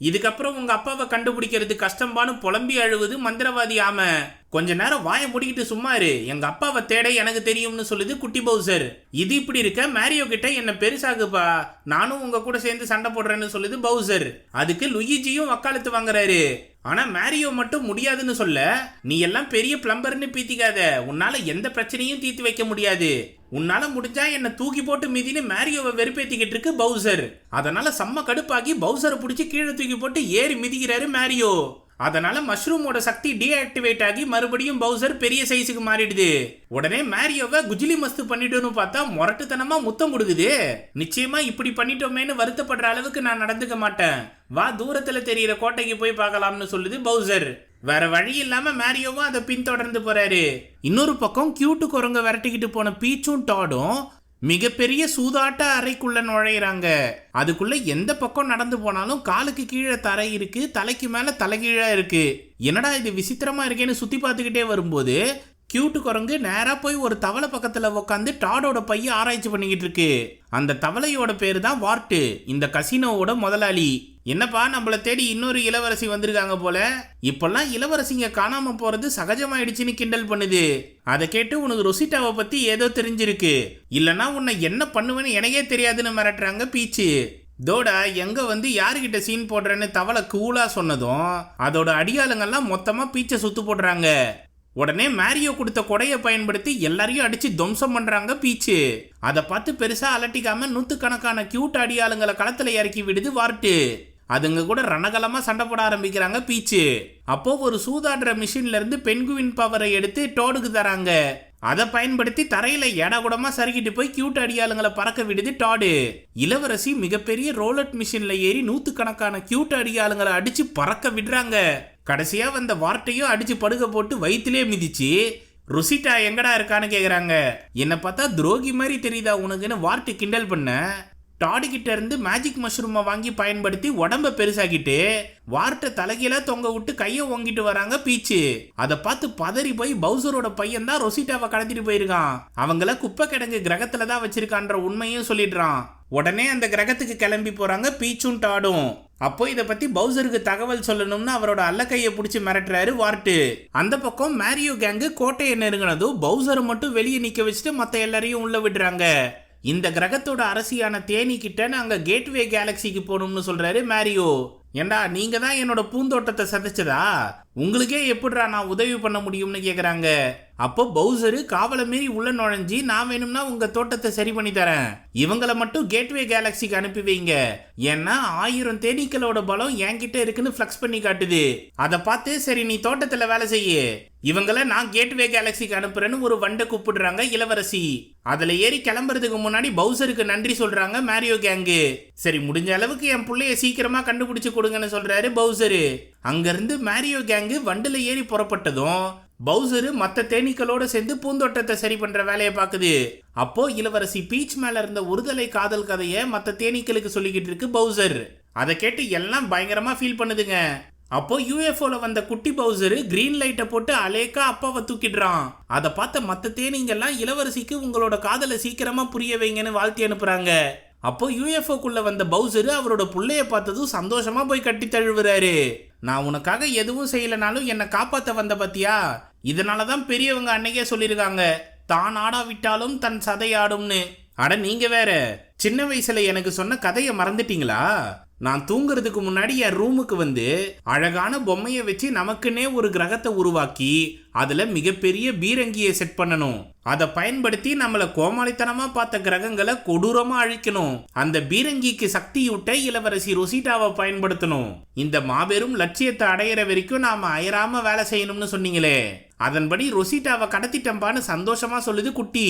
இதுக்கப்புறம் உங்க அப்பாவை கண்டுபிடிக்கிறது கஷ்டம்பான்னு புலம்பி அழுவுது மந்திரவாதி ஆமை. கொஞ்ச நேரம் வாயை முடிக்கிட்டு சும்மா இரு, எங்க அப்பாவை தேட எனக்கு தெரியும்னு சொல்லுது குட்டி பவுசர். இது இப்படி இருக்க மேரியோ கிட்ட என்ன பெருசாகுப்பா, நானும் உங்க கூட சேர்ந்து சண்டை போடுறேன்னு சொல்லுது பவுசர். அதுக்கு லுயிஜியும் வக்காலத்து வாங்குறாரு. ஆனா மேரியோ மட்டும் முடியாதுன்னு சொல்ல, நீ எல்லாம் பெரிய பிளம்பர்னு பீத்திக்காத, உன்னால எந்த பிரச்சனையும் தீர்த்து வைக்க முடியாது, உன்னால முடிஞ்சா என்ன தூக்கி போட்டு மிதின்னு மேரியோவை வெறுப்பேத்திக்கிட்டு இருக்கு பவுசர். அதனால செம்ம கடுப்பாகி பவுசரை பிடிச்சி கீழே தூக்கி போட்டு ஏறி மிதிக்கிறாரு மேரியோ. அதனால மஷ்ரூமோட சக்தி டீஆக்டிவேட் ஆகி மறுபடியும் பவுசர் பெரிய சைஸுக்கு மாறிடுது. உடனே மேரியோவை குஜிலி மஸ்து பண்ணிட்டோன்னு பார்த்தா முரட்டுத்தனமா முத்தம் கொடுக்குது. நிச்சயமா இப்படி பண்ணிட்டோமேன்னு வருத்தப்படுற அளவுக்கு நான் நடந்துக்க மாட்டேன், வா தூரத்துல தெரியிற கோட்டைக்கு போய் பார்க்கலாம்னு சொல்லுது பவுசர். வேற வழி இல்லாம மேரியோவும் அதை பின்தொடர்ந்து போறாரு. இன்னொரு பக்கம் கியூட்டு குரங்க விரட்டிக்கிட்டு போன பீச்சும் டாடும் மிகப்பெரிய சூதாட்ட அறைக்குள்ள நுழையிறாங்க. அதுக்குள்ள எந்த பக்கம் நடந்து போனாலும் காலுக்கு கீழே தரை இருக்கு, தலைக்கு மேல தலைகீழா இருக்கு. என்னடா இது விசித்திரமா இருக்கேன்னு சுத்தி பார்த்துக்கிட்டே வரும்போது கியூட்டு குரங்கு நேரா போய் ஒரு தவளை பக்கத்துல உட்காந்து டாடோட பைய ஆராய்ச்சி பண்ணிக்கிட்டு இருக்கு. அந்த தவளையோட பேரு தான் வார்ட்டு, இந்த கசினோவோட முதலாளி. என்னப்பா நம்மள தேடி இன்னொரு இளவரசி வந்திருக்காங்க போல, இப்பெல்லாம் இளவரசிங்க காணாம போறது சகஜமாயிடுச்சுன்னு கிண்டல் பண்ணுது. அதை கேட்டு உனக்கு ரொசிட்டாவை பத்தி ஏதோ தெரிஞ்சிருக்கு, இல்லனா உன்னை என்ன பண்ணுவேன்னு எனக்கே தெரியாதுன்னு மிரட்டுறாங்க பீச்சு. தோடா எங்க வந்து யாருக்கிட்ட சீன் போடுறேன்னு தவளை கூலா சொன்னதும் அதோட அடியாளுங்கெல்லாம் மொத்தமா பீச்சை சுத்து போடுறாங்க. உடனே மேரியோ கொடுத்த கொடையை பயன்படுத்தி எல்லாரையும் அடிச்சு துவம்சம் பண்றாங்க பீச்சு. அதை பார்த்து பெருசா அலட்டிக்காம நூத்துக்கணக்கான கியூட் அடியாளுங்களை களத்துல இறக்கி விடுது வார்ட்டு. அதுங்க கூட ரணகலமா சண்டை போட ஆரம்பிக்கிறாங்க பீச்சு. அப்போ ஒரு சூதாடுற மிஷின்ல இருந்து பென்குவின் பவரை எடுத்து டோடுக்கு தராங்க. அதை பயன்படுத்தி தரையில எடகுடமா சறுக்கிட்டு போய் கியூட் அடியாளுங்களை பறக்க விடுது டாடு. இளவரசி மிகப்பெரிய ரோலட் மிஷின்ல ஏறி நூத்துக்கணக்கான கியூட் அடியாளுங்களை அடிச்சு பறக்க விடுறாங்க. கடைசியா வந்த வார்ட்டையும் அடிச்சு படுக்க போட்டு வயிற்றுலே மிதிச்சு ருசிட்டா எங்கடா இருக்கான்னு கேக்குறாங்க. என்ன பார்த்தா துரோகி மாதிரி தெரியுதா உனக்குன்னு வார்ட்டு கிண்டல் பண்ண, டாடு கிட்ட இருந்து மேஜிக் மஷ்ரூமை வாங்கி பயன்படுத்தி உடம்ப பெருசாக்கிட்டு வார்ட்டை தலைகீழ தொங்க விட்டு கையை ஓங்கிட்டு வராங்க பீச்சு. அதை பார்த்து பதறி போய் பவுசரோட பையன் தான் ரொசிட்டாவை கடத்திட்டு போயிருக்கான். அவங்கள குப்பை கிடங்கு கிரகத்துல தான் வச்சிருக்கான்ற உண்மையும் சொல்லிடுறான். உடனே அந்த கிரகத்துக்கு கிளம்பி போறாங்க பீச்சும் டாடும். அப்போ இதை பத்தி பவுசருக்கு தகவல் சொல்லணும்னு அவரோட அல்லக்கையை பிடிச்சி மிரட்டுறாரு வார்ட்டு. அந்த பக்கம் மேரியோ கேங்கு கோட்டையை நெருங்கினதும் பவுசரை மட்டும் வெளியே நிக்க வச்சுட்டு மத்த எல்லாரையும் உள்ள விடுறாங்க. இந்த கிரகத்தோட அரசியான தேனி கிட்ட நாங்க கேட்வே கேலக்சிக்கு போகணும்னு சொல்றாரு மேரியோ. ஏண்டா நீங்க தான் என்னோட பூந்தோட்டத்தை சதைச்சதா, உங்களுக்கே எப்படிடா நான் உதவி பண்ண முடியும்னு கேக்குறாங்க. அப்போ பவுசரு காவலை மீறி உள்ள நுழைஞ்சி நான் வேணும்னா உங்க தோட்டத்தை சரி பண்ணி தரேன், இவங்களை மட்டும் கேட்வே கேலக்சிக்கு அனுப்பி வைங்க, ஏன்னா 1000 தேனீக்களோட பலம் என்கிட்ட இருக்குன்னு ஃபிளக்ஸ் பண்ணி காட்டுது. அதை பார்த்து சரி நீ தோட்டத்துல வேலை செய்ய, இவங்களை நான் கேட்வே கேலக்சிக்கு அனுப்புறேன்னு ஒரு வண்டை கூப்பிடுறாங்க இளவரசி. அதுல ஏறி கிளம்புறதுக்கு முன்னாடி பவுசருக்கு நன்றி சொல்றாங்க மேரியோ கேங்கு. சரி முடிஞ்ச அளவுக்கு என் பிள்ளைய சீக்கிரமா கண்டுபிடிச்சு கொடுங்கன்னு சொல்றாரு பவுசரு. அங்கிருந்து மேரியோ கேங்கு வண்டில ஏறி புறப்பட்டதும் பவுசரு மத்த தேனீக்களோட சேர்ந்து பூந்தோட்டத்தை சரி பண்ற வேலையை பாக்குது. அப்போ இளவரசி பீச் மேல இருந்த ஒருதலை காதல் கதையை மத்த தேனீக்களுக்கு சொல்லிக்கிட்டு இருக்கு பவுசர். அதை கேட்டு எல்லாம் பயங்கரமா ஃபீல் பண்ணுதுங்க. அப்போ யூஎஃப்ஓல வந்த குட்டி பவுசரு கிரீன் லைட்டை போட்டு அலேக்கா அப்பாவை தூக்கிடுறான். அதை பார்த்த மத்த தேனீங்கெல்லாம் இளவரசிக்கு உங்களோட காதலை சீக்கிரமா புரிய வைங்கன்னு வாழ்த்தி அனுப்புறாங்க. அப்போ யூஎஃப்ஓக்குள்ள வந்த பவுசரு அவரோட புள்ளைய பார்த்ததும் சந்தோஷமா போய் கட்டி தழுவுறாரு. நான் உனக்காக எதுவும் செய்யலனாலும் என்னை காப்பாத்த வந்த பத்தியா, இதனாலதான் பெரியவங்க அன்னைக்கே சொல்லியிருக்காங்க, தான் ஆடாவிட்டாலும் தன் சதை ஆடும்னு. அட நீங்க வேற, சின்ன வயசுல எனக்கு சொன்ன கதையை மறந்துட்டீங்களா? நான் தூங்குறதுக்கு முன்னாடி என் ரூமுக்கு வந்து அழகான பொம்மையை வச்சு நமக்குன்னே ஒரு கிரகத்தை உருவாக்கி அதுல மிகப்பெரிய பீரங்கியை செட் பண்ணணும். அதை பயன்படுத்தி நம்மள கோமாளித்தனமா பார்த்த கிரகங்களை கொடூரமா அழிக்கணும். அந்த பீரங்கிக்கு சக்தியூட்ட இளவரசி ரொசிட்டாவை பயன்படுத்தணும். இந்த மாபெரும் லட்சியத்தை அடையிற வரைக்கும் நாம அயராம வேலை செய்யணும்னு சொன்னீங்களே, அதன்படி ரொசிட்டாவை கடத்திட்டம்பான்னு சந்தோஷமா சொல்லுது குட்டி.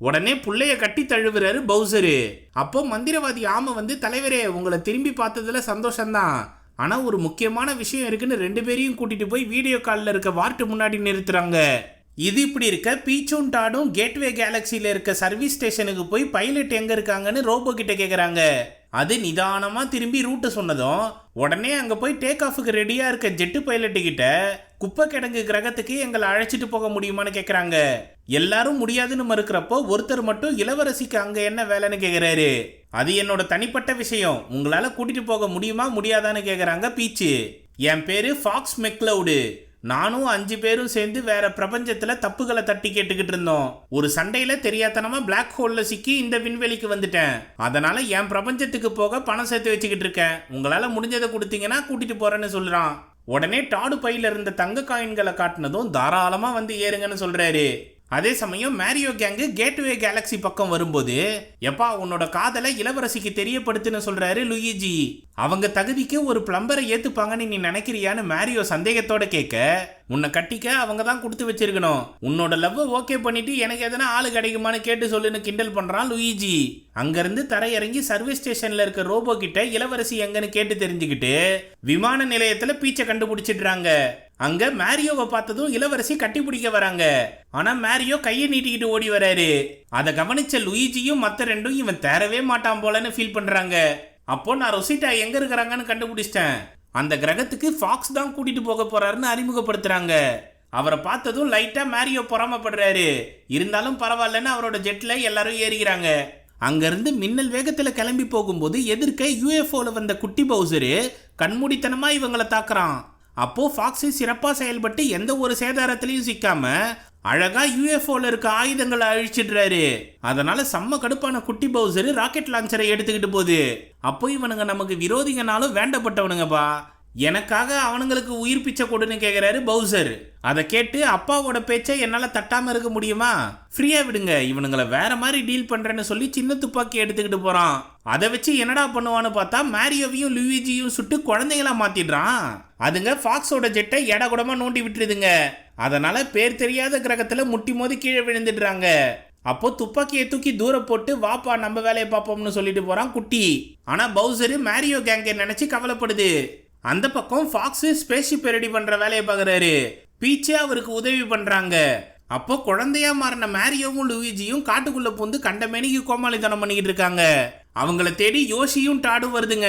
உடனே புள்ளைய கட்டி தழுவுறாரு பவுசரு. அப்போ மந்திரவாதி ஆமை வந்து, தலைவரே உங்களை திரும்பி பார்த்ததுல சந்தோஷம்தான், ஆனா ஒரு முக்கியமான விஷயம் இருக்குன்னு 2 பேரையும் கூட்டிட்டு போய் வீடியோ கால்ல இருக்க வார்ட்டு முன்னாடி நிறுத்துறாங்க. இது இப்படி இருக்க பீச்சும் டாடும் கேட்வே கேலக்சில இருக்க சர்வீஸ் ஸ்டேஷனுக்கு போய் பைலட் எங்க இருக்காங்கன்னு ரோபோ கிட்ட கேக்குறாங்க. அது நிதானமா திரும்பி ரூட்டு சொன்னதும் உடனே அங்க போய் டேக் ஆஃபுக்கு ரெடியா இருக்க ஜெட்டு பைலட்டு கிட்ட குப்பை கிடங்கு கிரகத்துக்கு எங்களை அழைச்சிட்டு போக முடியுமான்னு கேக்குறாங்க. எல்லாரும் முடியாதுன்னு மறுக்கிறப்போ ஒருத்தர் மட்டும் இளவரசிக்கு அங்க என்ன வேலைன்னு கேக்குறாரு. அது என்னோட தனிப்பட்ட விஷயம், உங்களால கூட்டிட்டு போக முடியுமா முடியாதான்னு கேக்குறாங்க பீச்சு. என் பேரு ஃபாக்ஸ் மெக்லவுடு, நானும் 5 பேரும் சேர்ந்து வேற பிரபஞ்சத்துல தப்புகளை தட்டி கேட்டுக்கிட்டு இருந்தோம். ஒரு சண்டையில தெரியாதனமா பிளாக் ஹோல்ல சிக்கி இந்த விண்வெளிக்கு வந்துட்டேன். அதனால என் பிரபஞ்சத்துக்கு போக பணம் சேர்த்து வச்சுக்கிட்டு இருக்கேன். உங்களால முடிஞ்சதை கொடுத்தீங்கன்னா கூட்டிட்டு போறேன்னு சொல்றான். உடனே டாடு பையில இருந்த தங்க காயின்களை காட்டினதும் தாராளமா வந்து ஏறுங்கன்னு சொல்றாரு. அதே சமயம் மேரியோ கேங்கு கேட்வே கேலக்சி பக்கம் வரும்போது, எப்பா உன்னோட காதலை இளவரசிக்கு தெரியப்படுத்துன்னு சொல்றாரு லூயிஜி. அவங்க தகுதிக்கு ஒரு பிளம்பரை ஏத்துப்பாங்கன்னு நீ நினைக்கிறியான்னு மேரியோ சந்தேகத்தோட கேட்க, உன்னை கட்டிக்க அவங்க தான் கொடுத்து வச்சிருக்கணும், உன்னோட லவ் ஓகே பண்ணிட்டு எனக்கு எதனா ஆளு கிடைக்குமான்னு கேட்டு சொல்லுன்னு கிண்டல் பண்றான் லூயிஜி. அங்கிருந்து தரையிறங்கி சர்வீஸ் ஸ்டேஷன்ல இருக்க ரோபோ கிட்ட இளவரசி எங்கன்னு கேட்டு தெரிஞ்சுக்கிட்டு விமான நிலையத்துல பீச்சை கண்டுபிடிச்சிடுறாங்க. அங்க மேரியோவை பார்த்ததும் இளவரசி கட்டி பிடிக்க வராங்க. ஆனா மேரியோ கையை நீட்டிக்கிட்டு ஓடி வராரு. அதை கவனிச்ச லூயிஜியும் மத்த 2 இவன் தேரவே மாட்டான் போலன்னு ஃபீல் பண்றாங்க. அப்போ நான் ரொசிட்டா எங்க இருக்கிறாங்கன்னு கண்டுபிடிச்சிட்டேன். அந்த கிரகத்துக்கு ஃபாக்ஸ் தான் கூட்டிட்டு போக போறாருன்னு அறிமுகப்படுத்துறாங்க. அவரை பார்த்ததும் லைட்டா மேரியோ பொறாமப்படுறாரு. இருந்தாலும் பரவாயில்லன்னு அவரோட ஜெட்ல எல்லாரும் ஏறிக்கிறாங்க. அங்கிருந்து மின்னல் வேகத்துல கிளம்பி போகும்போது எதிர்க்க யூஎஃப்ஓல வந்த குட்டி பவுசரு கண்மூடித்தனமா இவங்களை தாக்குறான். அப்போ ஃபாக்ஸி சிறப்பா செயல்பட்டு எந்த ஒரு சேதாரத்திலையும் சிக்காம அழகா யூஎஃப்ஓல இருக்க ஆயுதங்களை அழிச்சிடுறாரு. அதனால செம்ம கடுப்பான குட்டி பவுசரு ராக்கெட் லான்ச்சரை எடுத்துக்கிட்டு போகுது. அப்போ இவனுங்க நமக்கு விரோதிங்கனாலும் வேண்டப்பட்டவனுங்கப்பா, எனக்காக அவனுங்களுக்கு உயிர் பிச்சை கொடுன்னு கேட்கிறாரு பவுசர். அதை கேட்டு அப்பாவோட பேச்சை என்னால தட்டாம இருக்க முடியுமா, ஃப்ரீயா விடுங்க, இவனுங்களை வேற மாதிரி டீல் பண்றேன்னு சொல்லி சின்ன துப்பாக்கி எடுத்துக்கிட்டு போறான். அதை வச்சு என்னடா பண்ணுவான்னு பார்த்தா மேரியோவையும் லூயிஜியும் சுட்டு குழந்தைகளா மாத்திடுறான். அதுங்க ஃபாக்ஸோட ஜெட்டை எடகுடமா நோண்டி விட்டுருதுங்க. அதனால பேர் தெரியாத கிரகத்துல முட்டி மோதி கீழே விழுந்துடுறாங்க. அப்போ துப்பாக்கியை தூக்கி தூர போட்டு வாப்பா நம்ம வேலையை பார்ப்போம்னு சொல்லிட்டு போறான் குட்டி. ஆனா பவுசரு மேரியோ கேங்கை நினைச்சு கவலைப்படுது. அந்த பக்கம் ஃபாக்ஸ் ஸ்பேஸ்ஷிப் ரெடி பண்ற வேலையை பார்க்கறாரு. பீச்சே அவருக்கு உதவி பண்றாங்க. அப்போ குழந்தையா மாறின மேரியோவும் லூயிஜியும் காட்டுக்குள்ள பூந்து கண்டமேனிக்கு கோமாளித்தனம் பண்ணிக்கிட்டு இருக்காங்க. அவங்கள தேடி யோசியும் டாடும் வருதுங்க.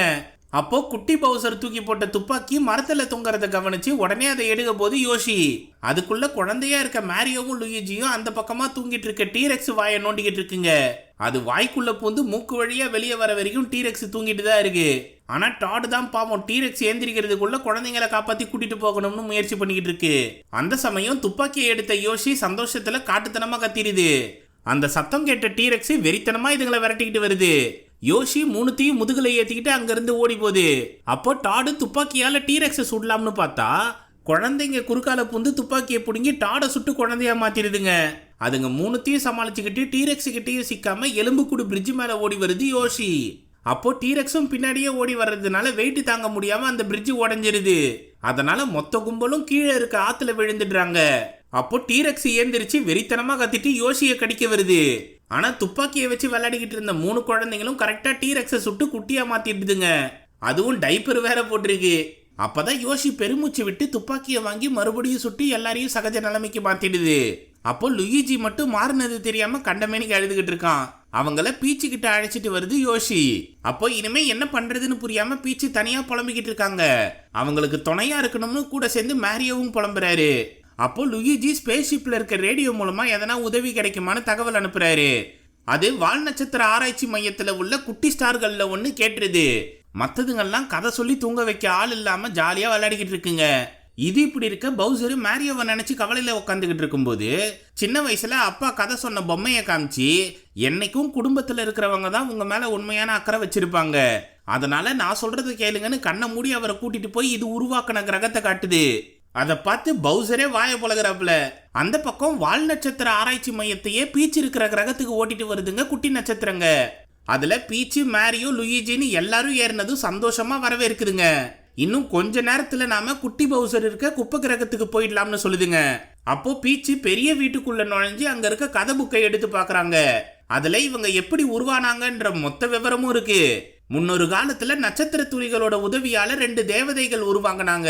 அப்போ குட்டி பவுசர் தூக்கி போட்ட துப்பாக்கி மரத்துல தொங்குறத கவனிச்சு உடனே அதை எடுக்க போது யோசி. அதுக்குள்ள குழந்தையா இருக்க மேரியோவும் லூயிஜியும் அந்த பக்கமா தூங்கிட்டு இருக்க டீரெக்ஸ் வாயை நோண்டிக்கிட்டு இருக்குங்க. அது வாய்க்குள்ள பூந்து மூக்கு வழியா வெளியே வர வரைக்கும் டீரெக்ஸ் தூங்கிட்டு தான் இருக்கு. ஆனா டாடு தான் பாவம் டீரெக்ஸ் ஏந்திரிக்கிறதுக்குள்ள குழந்தைங்களை காப்பாத்தி கூட்டிட்டு போகணும்னு முயற்சி பண்ணிக்கிட்டு இருக்கு. அந்த சமயம் துப்பாக்கியை எடுத்த யோசி சந்தோஷத்துல காட்டுத்தனமா கத்திருது. அந்த சத்தம் கேட்ட டீரெக்ஸ் வெறித்தனமா இதுங்களை விரட்டிக்கிட்டு வருது. யோசி 3த்தையும் முதுகுல ஏத்திக்கிட்டு அங்கிருந்து ஓடி போகுது. அப்போ டாடு துப்பாக்கியால டீரெக்ஸை சுடலாம்னு பார்த்தா குழந்தைங்க குறுக்கால புந்து துப்பாக்கியை பிடுங்கி டாடை சுட்டு குழந்தையா மாத்திடுதுங்க. அதுங்க 3த்தையும் சமாளிச்சுக்கிட்டு டீரெக்ஸ் கிட்டையும் சிக்காம எலும்புக்கூடு பிரிட்ஜ் மேல ஓடி வருது யோசி. அப்போ டீரெக்ஸும் பின்னாடியே ஓடி வர்றதுனால வெயிட் தாங்க முடியாம அந்த பிரிட்ஜ் உடஞ்சிருது. அதனால மொத்த கும்பலும் கீழே இருக்க ஆத்துல விழுந்துடுறாங்க. அப்போ டீரெக்ஸ் ஏந்திரிச்சு வெறித்தனமா கத்திட்டு யோசியை கடிக்க வருது. ஆனா துப்பாக்கியை வச்சு விளையாடிக்கிட்டு இருந்த 3 குழந்தைங்களும் கரெக்டா டீரெக்ஸை சுட்டு குட்டியா மாத்திடுதுங்க. அதுவும் டைப்பர் வேற போட்டிருக்கு. அப்பதான் யோசி பெருமூச்சு விட்டு துப்பாக்கியை வாங்கி மறுபடியும் சுட்டு எல்லாரையும் சகஜ நிலைமைக்கு மாத்திடுது. அப்போ லூயிஜி மட்டும் மாறினது தெரியாம கண்டமேனிக்கு அழுதுகிட்டு இருக்கான். அவங்கள பீச்சு கிட்ட அழைச்சிட்டு வருது யோசி. அப்போ இனிமே என்ன பண்றதுன்னு புரியாம பீச்சு தனியா புலம்பிக்கிட்டு இருக்காங்க. அவங்களுக்கு துணையா இருக்கணும்னு கூட சேர்ந்து மேரியோவும் புலம்புறாரு. அப்போ லூயிஜி ஸ்பேஸ்ஷிப்ல இருக்க ரேடியோ மூலமா எதனா உதவி கிடைக்குமான்னு தகவல் அனுப்புறாரு. அது வால் நட்சத்திர ஆராய்ச்சி மையத்துல உள்ள குட்டி ஸ்டார்கள்ல ஒண்ணு கேட்டுருது. மற்றதுங்கெல்லாம் கதை சொல்லி தூங்க வைக்க ஆள் இல்லாம ஜாலியா விளையாடிக்கிட்டு இருக்குங்க. இது இப்படி இருக்க பவுசர் மேரியோவை நினைச்சு கவலையில உட்காந்துக்கிட்டு இருக்கும்போது சின்ன வயசுல அப்பா கதை சொன்ன பொம்மையை காமிச்சு என்னைக்கும் குடும்பத்துல இருக்கிறவங்க தான் உங்க மேல உண்மையான அக்கறை வச்சிருப்பாங்க, அதனால நான் சொல்றது கேளுங்கன்னு கண்ணை மூடி அவரை கூட்டிட்டு போய் இது உருவாக்கின கிரகத்தை காட்டுது. அதை பார்த்து பவுசரே வாய பொழகிறாப்புல. அந்த பக்கம் வால் நட்சத்திர ஆராய்ச்சி மையத்தையே பீச்சு இருக்கிற கிரகத்துக்கு ஓட்டிட்டு வருதுங்க குட்டி நட்சத்திரங்க. அதுல பீச்சு, மேரியோ, லுயிஜின்னு எல்லாரும் ஏறினதும் சந்தோஷமா வரவேற்குதுங்க. இன்னும் கொஞ்ச நேரத்துல நாம குட்டி பவுசர் இருக்க குப்பை கிரகத்துக்கு போயிடலாம்னு சொல்லுதுங்க. அப்போ பீச்சு பெரிய வீட்டுக்குள்ள நுழைஞ்சு அங்க இருக்க கதை புக்கை எடுத்து பாக்குறாங்க. அதுல இவங்க எப்படி உருவானாங்கன்ற மொத்த விவரமும் இருக்கு. முன்னொரு காலத்துல நட்சத்திர துளிகளோட உதவியால 2 தேவதைகள் உருவாங்கினாங்க.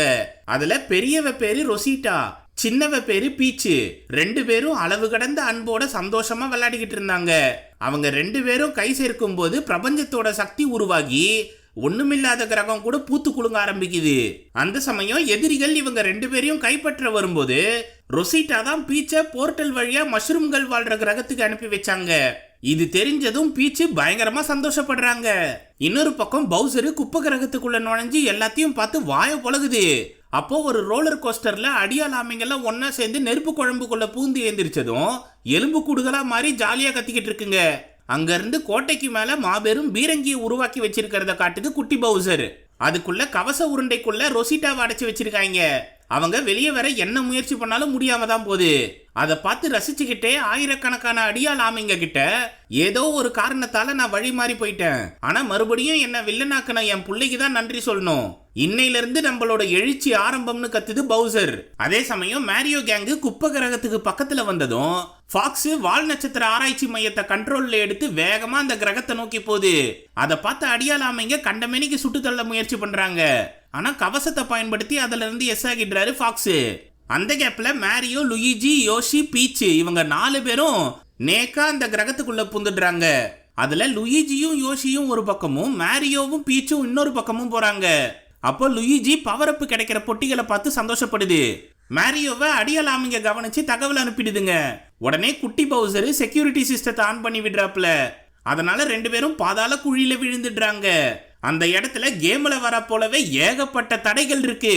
அதுல பெரியவ பேரு ரொசிட்டா, சின்னவ பேரு பீச்சு. 2 பேரும் அளவு கடந்த அன்போட சந்தோஷமா விளையாடிக்கிட்டு இருந்தாங்க. அவங்க 2 பேரும் கை சேர்க்கும் போது பிரபஞ்சத்தோட சக்தி உருவாகி ஒண்ணுமில்லாத கிரகம் கூட பூத்து குலுங்க ஆரம்பிக்குது. அந்த சமயம் எதிரிகள் இவங்க 2 பேரையும் கைப்பற்ற வரும்போது ரொசிட்டா தான் பீச்சை போர்ட்டல் வழியா மஷ்ரூம்கள் வாழ்ற கிரகத்துக்கு அனுப்பி வச்சாங்க. இது தெரிஞ்சதும் பீச்சு பயங்கரமா சந்தோஷப்படுறாங்க. இன்னொரு பக்கம் பவுசரு குப்பை கிரகத்துக்குள்ள நுழைஞ்சு எல்லாத்தையும் பார்த்து வாய பொழகுது. அப்போ ஒரு ரோலர் கோஸ்டர்ல அடியால் ஆமைங்கெல்லாம் ஒன்னா சேர்ந்து நெருப்பு குழம்புக்குள்ள பூந்து ஏந்திரிச்சதும் எலும்பு கூடுகளா மாறி ஜாலியா கத்திக்கிட்டு இருக்குங்க. அங்க இருந்து கோட்டைக்கு மேல மாபெரும் பீரங்கியை உருவாக்கி வச்சிருக்கிறத காட்டுது குட்டி பவுசர். அதுக்குள்ள கவச உருண்டைக்குள்ள ரொசிட்டாவை அடைச்சு வச்சிருக்காங்க. அவங்க வெளியே வர என்ன முயற்சி பண்ணாலும் முடியாம தான் போகுது. அதை பார்த்து ரசிச்சுக்கிட்டே ஆயிரக்கணக்கான அடியால் ஆமைங்க கிட்ட ஏதோ ஒரு காரணத்தால நான் வழி மாறி போயிட்டேன், ஆனா மறுபடியும் என்ன வில்லனாக்குன என் பிள்ளைக்கு தான் நன்றி சொல்லணும், இன்னையில இருந்து நம்மளோட எழுச்சி ஆரம்பம்னு கத்துது பவுசர். அதே சமயம் மேரியோ கேங்கு குப்பை கிரகத்துக்கு பக்கத்துல வந்ததும் ஃபாக்ஸ் வால் நட்சத்திர ஆராய்ச்சி மையத்தை கண்ட்ரோல்ல எடுத்து வேகமா அந்த கிரகத்தை நோக்கி போகுது. அதை பார்த்து அடியால் ஆமைங்க கண்டமேனிக்கு சுட்டு தள்ள முயற்சி பண்றாங்க. ஆனா கவசத்தை பயன்படுத்தி அதுல இருந்து எஸ் ஆகிடுறாரு ஃபாக்ஸ். அந்த கேப்ல மேரியோ, லுயிஜி, யோஷி, பீச்சு இவங்க 4 பேரும் நேக்கா அந்த கிரகத்துக்குள்ள புந்துடுறாங்க. அதுல லுயிஜியும் யோஷியும் ஒரு பக்கமும் மேரியோவும் பீச்சும் இன்னொரு பக்கமும் போறாங்க. அப்போ லுயிஜி பவர் அப் கிடைக்கிற பொட்டிகளை பார்த்து சந்தோஷப்படுது. மேரியோவை அடியால் ஆமைங்க கவனிச்சு தகவல் அனுப்பிடுதுங்க. உடனே குட்டி பவுசர் செக்யூரிட்டி சிஸ்டத்தை ஆன் பண்ணி விடுறாப்புல. அதனால 2 பேரும் பாதாள குழியில விழுந்துடுறாங்க. அந்த இடத்துல கேம்ல வர போலவே ஏகப்பட்ட தடைகள் இருக்கு.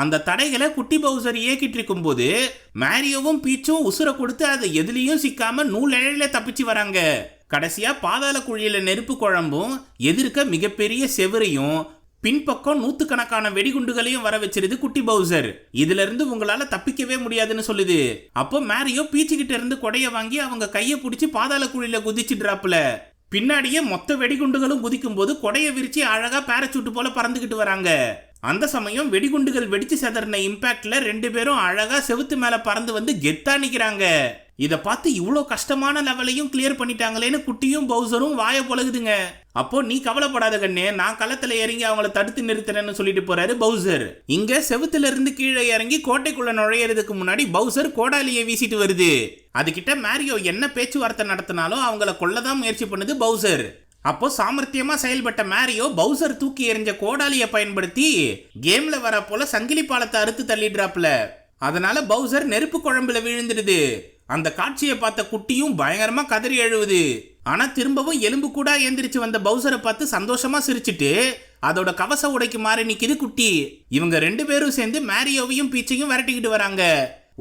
அந்த தடைகளை குட்டி பவுசர் இயக்கிட்டு இருக்கும் போது மேரியோவும் பீச்சும் உசுர கொடுத்து அதை எதுலயும் சிக்காம நூலிழையில தப்பிச்சு வராங்க. கடைசியா பாதாள குழியில நெருப்பு குழம்பும் எதிர்க்க மிகப்பெரிய செவரையும் பின்பக்கம் 100கணக்கான வெடிகுண்டுகளையும் வர வச்சிருது குட்டி பவுசர். இதுல இருந்து உங்களால தப்பிக்கவே முடியாதுன்னு சொல்லுது. அப்போ மேரியோ பீச்சு கிட்ட இருந்து கொடைய வாங்கி அவங்க கையை பிடிச்சி பாதாள குழியில குதிச்சுடுறாப்புல. பின்னாடியே மொத்த வெடிகுண்டுகளும் குதிக்கும் போது கொடையை விரிச்சு அழகா பேரச்சூட்டு போல பறந்துகிட்டு வராங்க. அந்த சமயம் வெடிகுண்டுகள் வெடிச்சு செதறின இம்பாக்ட்ல 2 பேரும் அழகா செவுத்து மேல பறந்து வந்து கெத்தா நிக்கிறாங்க. இத பார்த்து இவ்வளோ கஷ்டமான லெவலையும் கிளியர் பண்ணிட்டாங்களேன்னு குட்டியும் பவுசரும் வாய பொழகுதுங்க. அப்போ நீ கவலைப்படாத கண்ணே, நான் களத்துல இறங்கி அவங்கள தடுத்து நிறுத்தினேன்னு சொல்லிட்டு போறாரு பவுசர். இங்க செவுத்துல இருந்து கீழே இறங்கி கோட்டைக்குள்ள நுழையறதுக்கு முன்னாடி பவுசர் கோடாலியை வீசிட்டு வருது. அதுகிட்ட மேரியோ என்ன பேச்சுவார்த்தை நடத்தினாலும் அவங்கள கொல்லதான் முயற்சி பண்ணுது பவுசர். அப்போ சாமர்த்தியமா செயல்பட்ட மேரியோ பவுசர் தூக்கி எறிஞ்ச கோடாலியை பயன்படுத்தி கேம்ல வர போல சங்கிலி பாலத்தை அறுத்து தள்ளிடுறாப்புல. அதனால பவுசர் நெருப்பு குழம்புல விழுந்துடுது. அந்த காட்சியை பார்த்த குட்டியும் பயங்கரமா கதறி எழுவுது. ஆனா திரும்பவும் எலும்பு கூட எந்திரிச்சு வந்த பவுசரை பார்த்து சந்தோஷமா சிரிச்சுட்டு அதோட கவச உடைக்கு மாறி நிக்குது குட்டி. இவங்க 2 பேரும் சேர்ந்து மேரியோவையும் பீச்சையும் விரட்டிக்கிட்டு வராங்க.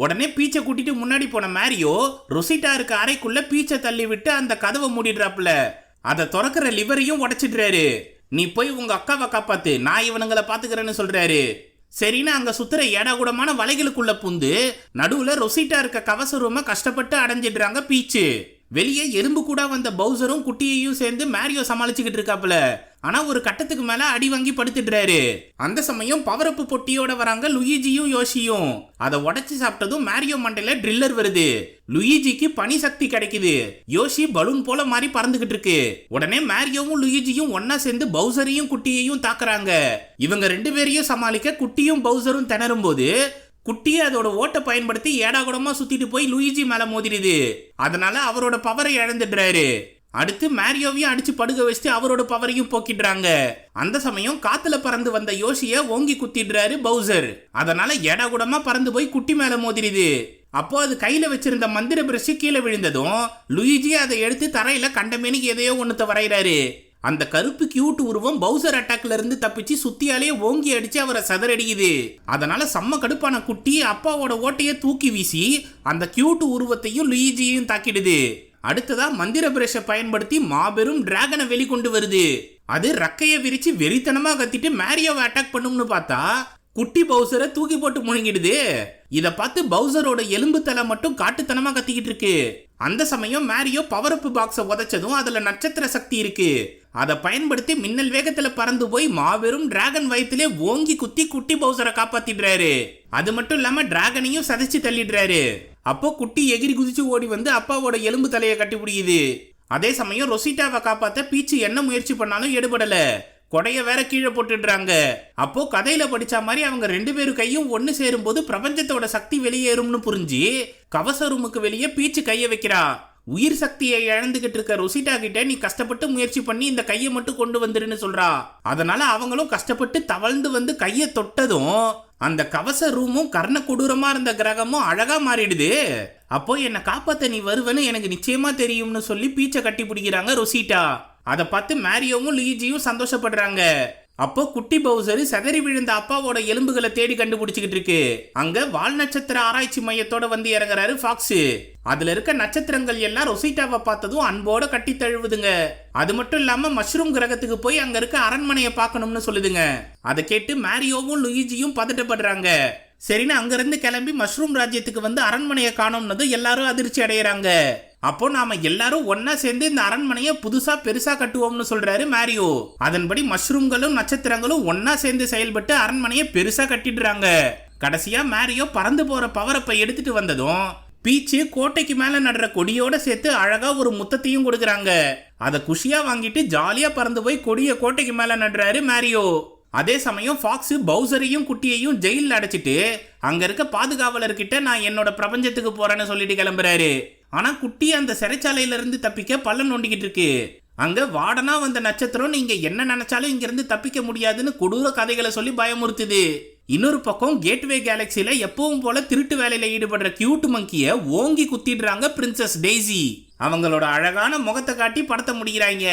உடனே பீச்சை கூட்டிட்டு முன்னாடி போன மேரியோ ரொசிட்டா இருக்க அறைக்குள்ள பீச்சை தள்ளி விட்டு அந்த கதவை மூடிடுறாப்புல. அதை திறக்கிற லிவரையும் உடைச்சிடுறாரு. நீ போய் உங்க அக்காவை காப்பாத்து, நான் இவனுங்களை பாத்துக்கிறேன்னு சொல்றாரு. சரின்னு அங்க சுத்துற ஏடாகூடமான வலைகளுக்குள்ள புந்து நடுவுல ரொசிட்டா இருக்க கவச ரூம கஷ்டப்பட்டு அடைஞ்சிடுறாங்க பீச்சு. வெளியே எறும்பு கூட வந்த பவுசரும் குட்டியையும் சேர்ந்து மேரியோ சமாளிச்சுக்கிட்டு இருக்காப்புல. ஆனா ஒரு கட்டத்துக்கு மேல அடி வாங்கி படுத்துடுறாரு. அந்த சமயம் பவர் அப் பொட்டியோட வராங்க லுயிஜியும் யோஷியும். அதை உடைச்சு சாப்பிட்டதும் மேரியோ மண்டையில ட்ரில்லர் வருது. லுயிஜிக்கு பனி சக்தி கிடைக்குது. யோஷி பலூன் போல மாதிரி பறந்துகிட்டு இருக்கு. உடனே மேரியோவும் லுயிஜியும் ஒன்னா சேர்ந்து பவுசரையும் குட்டியையும் தாக்குறாங்க. இவங்க 2 பேரையும் சமாளிக்க குட்டியும் பவுசரும் திணறும் போது குட்டியை அதோட ஓட்டை பயன்படுத்தி ஏடாகுடமா சுத்திட்டு போய் லுயிஜி மேல மோதிடுது. அதனால அவரோட பவரை இழந்துடுறாரு. அடுத்து மேரியோவையும் அடிச்சு படுக வச்சுட்டு அவரோட பவரையும் போக்கிடுறாங்க. அந்த சமயம் காத்துல பறந்து வந்த யோஷிய ஓங்கி குத்திடுறாரு பவுசர். அதனால ஏடாகுடமா பறந்து போய் குட்டி மேல மோதிடுது. அப்போ அது கையில வச்சிருந்த மந்திர பிரஷ் கீழே விழுந்ததும் லுயிஜி அதை எடுத்து தரையில கண்டமேனிக்கு எதையோ ஒண்ணுத்த வரைகிறாரு. அந்த கருப்பு கியூட் உருவம் பவுசர் அட்டாக்ல இருந்து தப்பிச்சு சுத்தியாலே ஓங்கி அடிச்சு அவரை சதறடிக்குது. அதனால செம்ம கடுப்பான குட்டி அப்பாவோட ஓட்டைய தூக்கி வீசி அந்த கியூட் உருவத்தையும் லூயிஜியையும் தாக்கிடுது. அடுத்ததா மந்திர பிரஷை பயன்படுத்தி மாபெரும் டிராகனை வெளிக்கொண்டு வருது. அது ரக்கைய விரிச்சு வெறித்தனமா கத்திட்டு மேரியோவை அட்டாக் பண்ணும்னு பார்த்தா குட்டி பவுசரை தூக்கி போட்டு முழுங்கிடுது. இத பார்த்து பவுசரோட எலும்பு தலை மட்டும் காட்டுத்தனமா கத்திக்கிட்டு இருக்கு. அந்த சமயம் மேரியோ பவர் அப் பாக்ஸை உதைச்சதும் அதுல நட்சத்திர சக்தி இருக்கு. அதை பயன்படுத்தி மின்னல் வேகத்துல பறந்து போய் மாபெரும் டிராகன் வயிற்றிலே ஓங்கி குத்தி குட்டி பவுசரை காப்பாத்திடுறாரு. அது மட்டும் இல்லாம டிராகனையும் சதைச்சு தள்ளிடுறாரு. அப்போ குட்டி எகிரி குதிச்சு ஓடி வந்து அப்பாவோட எலும்பு தலையை கட்டி பிடிக்குது. அதே சமயம் ரொசிட்டாவை காப்பாத்த பீச்சு என்ன முயற்சி பண்ணாலும் எடுபடல. கொடைய வேற கீழே போட்டுடுறாங்க. அப்போ கதையில படிச்ச மாதிரி அவங்க 2 பேரும் கையும் ஒன்னு சேரும் போது பிரபஞ்சத்தோட சக்தி வெளியேறும்னு புரிஞ்சு கவச ரூமுக்கு வெளியே பீச்சு கைய வைக்கிறா. உயிர் சக்தியை இழந்துகிட்டு இருக்க ரொசிட்டா கிட்ட நீ கஷ்டப்பட்டு முயற்சி பண்ணி இந்த கையை மட்டும் கொண்டு வந்துருன்னு சொல்றா. அதனால அவங்களும் கஷ்டப்பட்டு தவழ்ந்து வந்து கையை தொட்டதும் அந்த கவச ரூமும் கர்ண கொடூரமா இருந்த கிரகமும் அழகா மாறிடுது. அப்போ என்னை காப்பாத்த நீ வருவன்னு எனக்கு நிச்சயமா தெரியும்னு சொல்லி பீச்சை கட்டி பிடிக்கிறாங்க ரொசிட்டா. அதை பார்த்து மேரியோவும் லூயிஜியும் சந்தோஷப்படுறாங்க. அப்போ குட்டி பவுசர் செதறி விழுந்த அப்பாவோட எலும்புகளை தேடி கண்டுபிடிச்சுக்கிட்டு இருக்கு. அங்க வால் நட்சத்திர ஆராய்ச்சி மையத்தோட வந்து இறங்குறாரு ஃபாக்ஸ். அதுல இருக்க நட்சத்திரங்கள் எல்லாம் ரொசிட்டாவை பார்த்ததும் அன்போட கட்டி தழுவுதுங்க. அது மட்டும் இல்லாம மஷ்ரூம் கிரகத்துக்கு போய் அங்க இருக்க அரண்மனையை பார்க்கணும்னு சொல்லுதுங்க. அதை கேட்டு மேரியோவும் லூயிஜியும் பதட்டப்படுறாங்க. சரின்னு அங்கிருந்து கிளம்பி மஷ்ரூம் ராஜ்யத்துக்கு வந்து அரண்மனையை காணோம்னதும் எல்லாரும் அதிர்ச்சி அடைகிறாங்க. அப்போ நாம எல்லாரும் ஒன்னா சேர்ந்து இந்த அரண்மனையை புதுசா பெருசா கட்டுவோம்னு சொல்றாரு மேரியோ. அதன்படி மஷ்ரூம்களும் நட்சத்திரங்களும் ஒன்னா சேர்ந்து செயல்பட்டு அரண்மனையை பெருசா கட்டிடுறாங்க. கடைசியா மேரியோ பறந்து போற பவரப்பை எடுத்துட்டு வந்ததும் பீச்சு கோட்டைக்கு மேல நடுற கொடியோட சேர்த்து அழகா ஒரு முத்தத்தையும் கொடுக்கறாங்க. அதை குஷியா வாங்கிட்டு ஜாலியா பறந்து போய் கொடிய கோட்டைக்கு மேல நடுறாரு மேரியோ. அதே சமயம் ஃபாக்ஸ் பவுசரையும் குட்டியையும் ஜெயிலில் அடைச்சிட்டு அங்க இருக்க பாதுகாவலர்கிட்ட நான் என்னோட பிரபஞ்சத்துக்கு போறேன்னு சொல்லிட்டு கிளம்புறாரு. ஆனா குட்டி அந்த சிறைச்சாலையில இருந்து தப்பிக்க பள்ளம் நோண்டிக்கிட்டு இருக்கு. அங்க வாடனா வந்த நட்சத்திரம் நீங்க என்ன நினைச்சாலும் இங்க இருந்து தப்பிக்க முடியாதுன்னு கொடூர கதைகளை சொல்லி பயமுறுத்துது. இன்னொரு பக்கம் கேட்வே கேலக்சில எப்பவும் போல திருட்டு வேலையில ஈடுபடுற கியூட் மங்கிய ஓங்கி குத்திடுறாங்க பிரின்சஸ் டெய்சி. அவங்களோட அழகான முகத்தை காட்டி படத்த முடிக்கிறாங்க.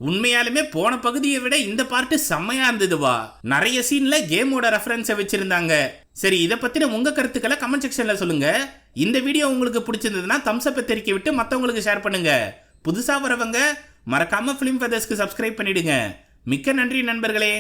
உண்மையாலுமே போன பகுதியை விட இந்த பார்ட்டு செம்மையா இருந்ததுவா. நிறைய சீன்ல கேமோட ரெஃபரன்ஸை வச்சிருந்தாங்க. சரி, இதை பத்தின உங்க கருத்துக்களை கமெண்ட் செக்ஷன்ல சொல்லுங்க. இந்த வீடியோ உங்களுக்கு பிடிச்சிருந்ததுன்னா தம்ஸ் அப் தெரிவிக்க விட்டு மற்றவங்களுக்கு ஷேர் பண்ணுங்க. புதுசா வரவங்க மறக்காம ஃபிலிம் ஃபெதர்ஸ்க்கு சப்ஸ்கிரைப் பண்ணிடுங்க. மிக்க நன்றி நண்பர்களே.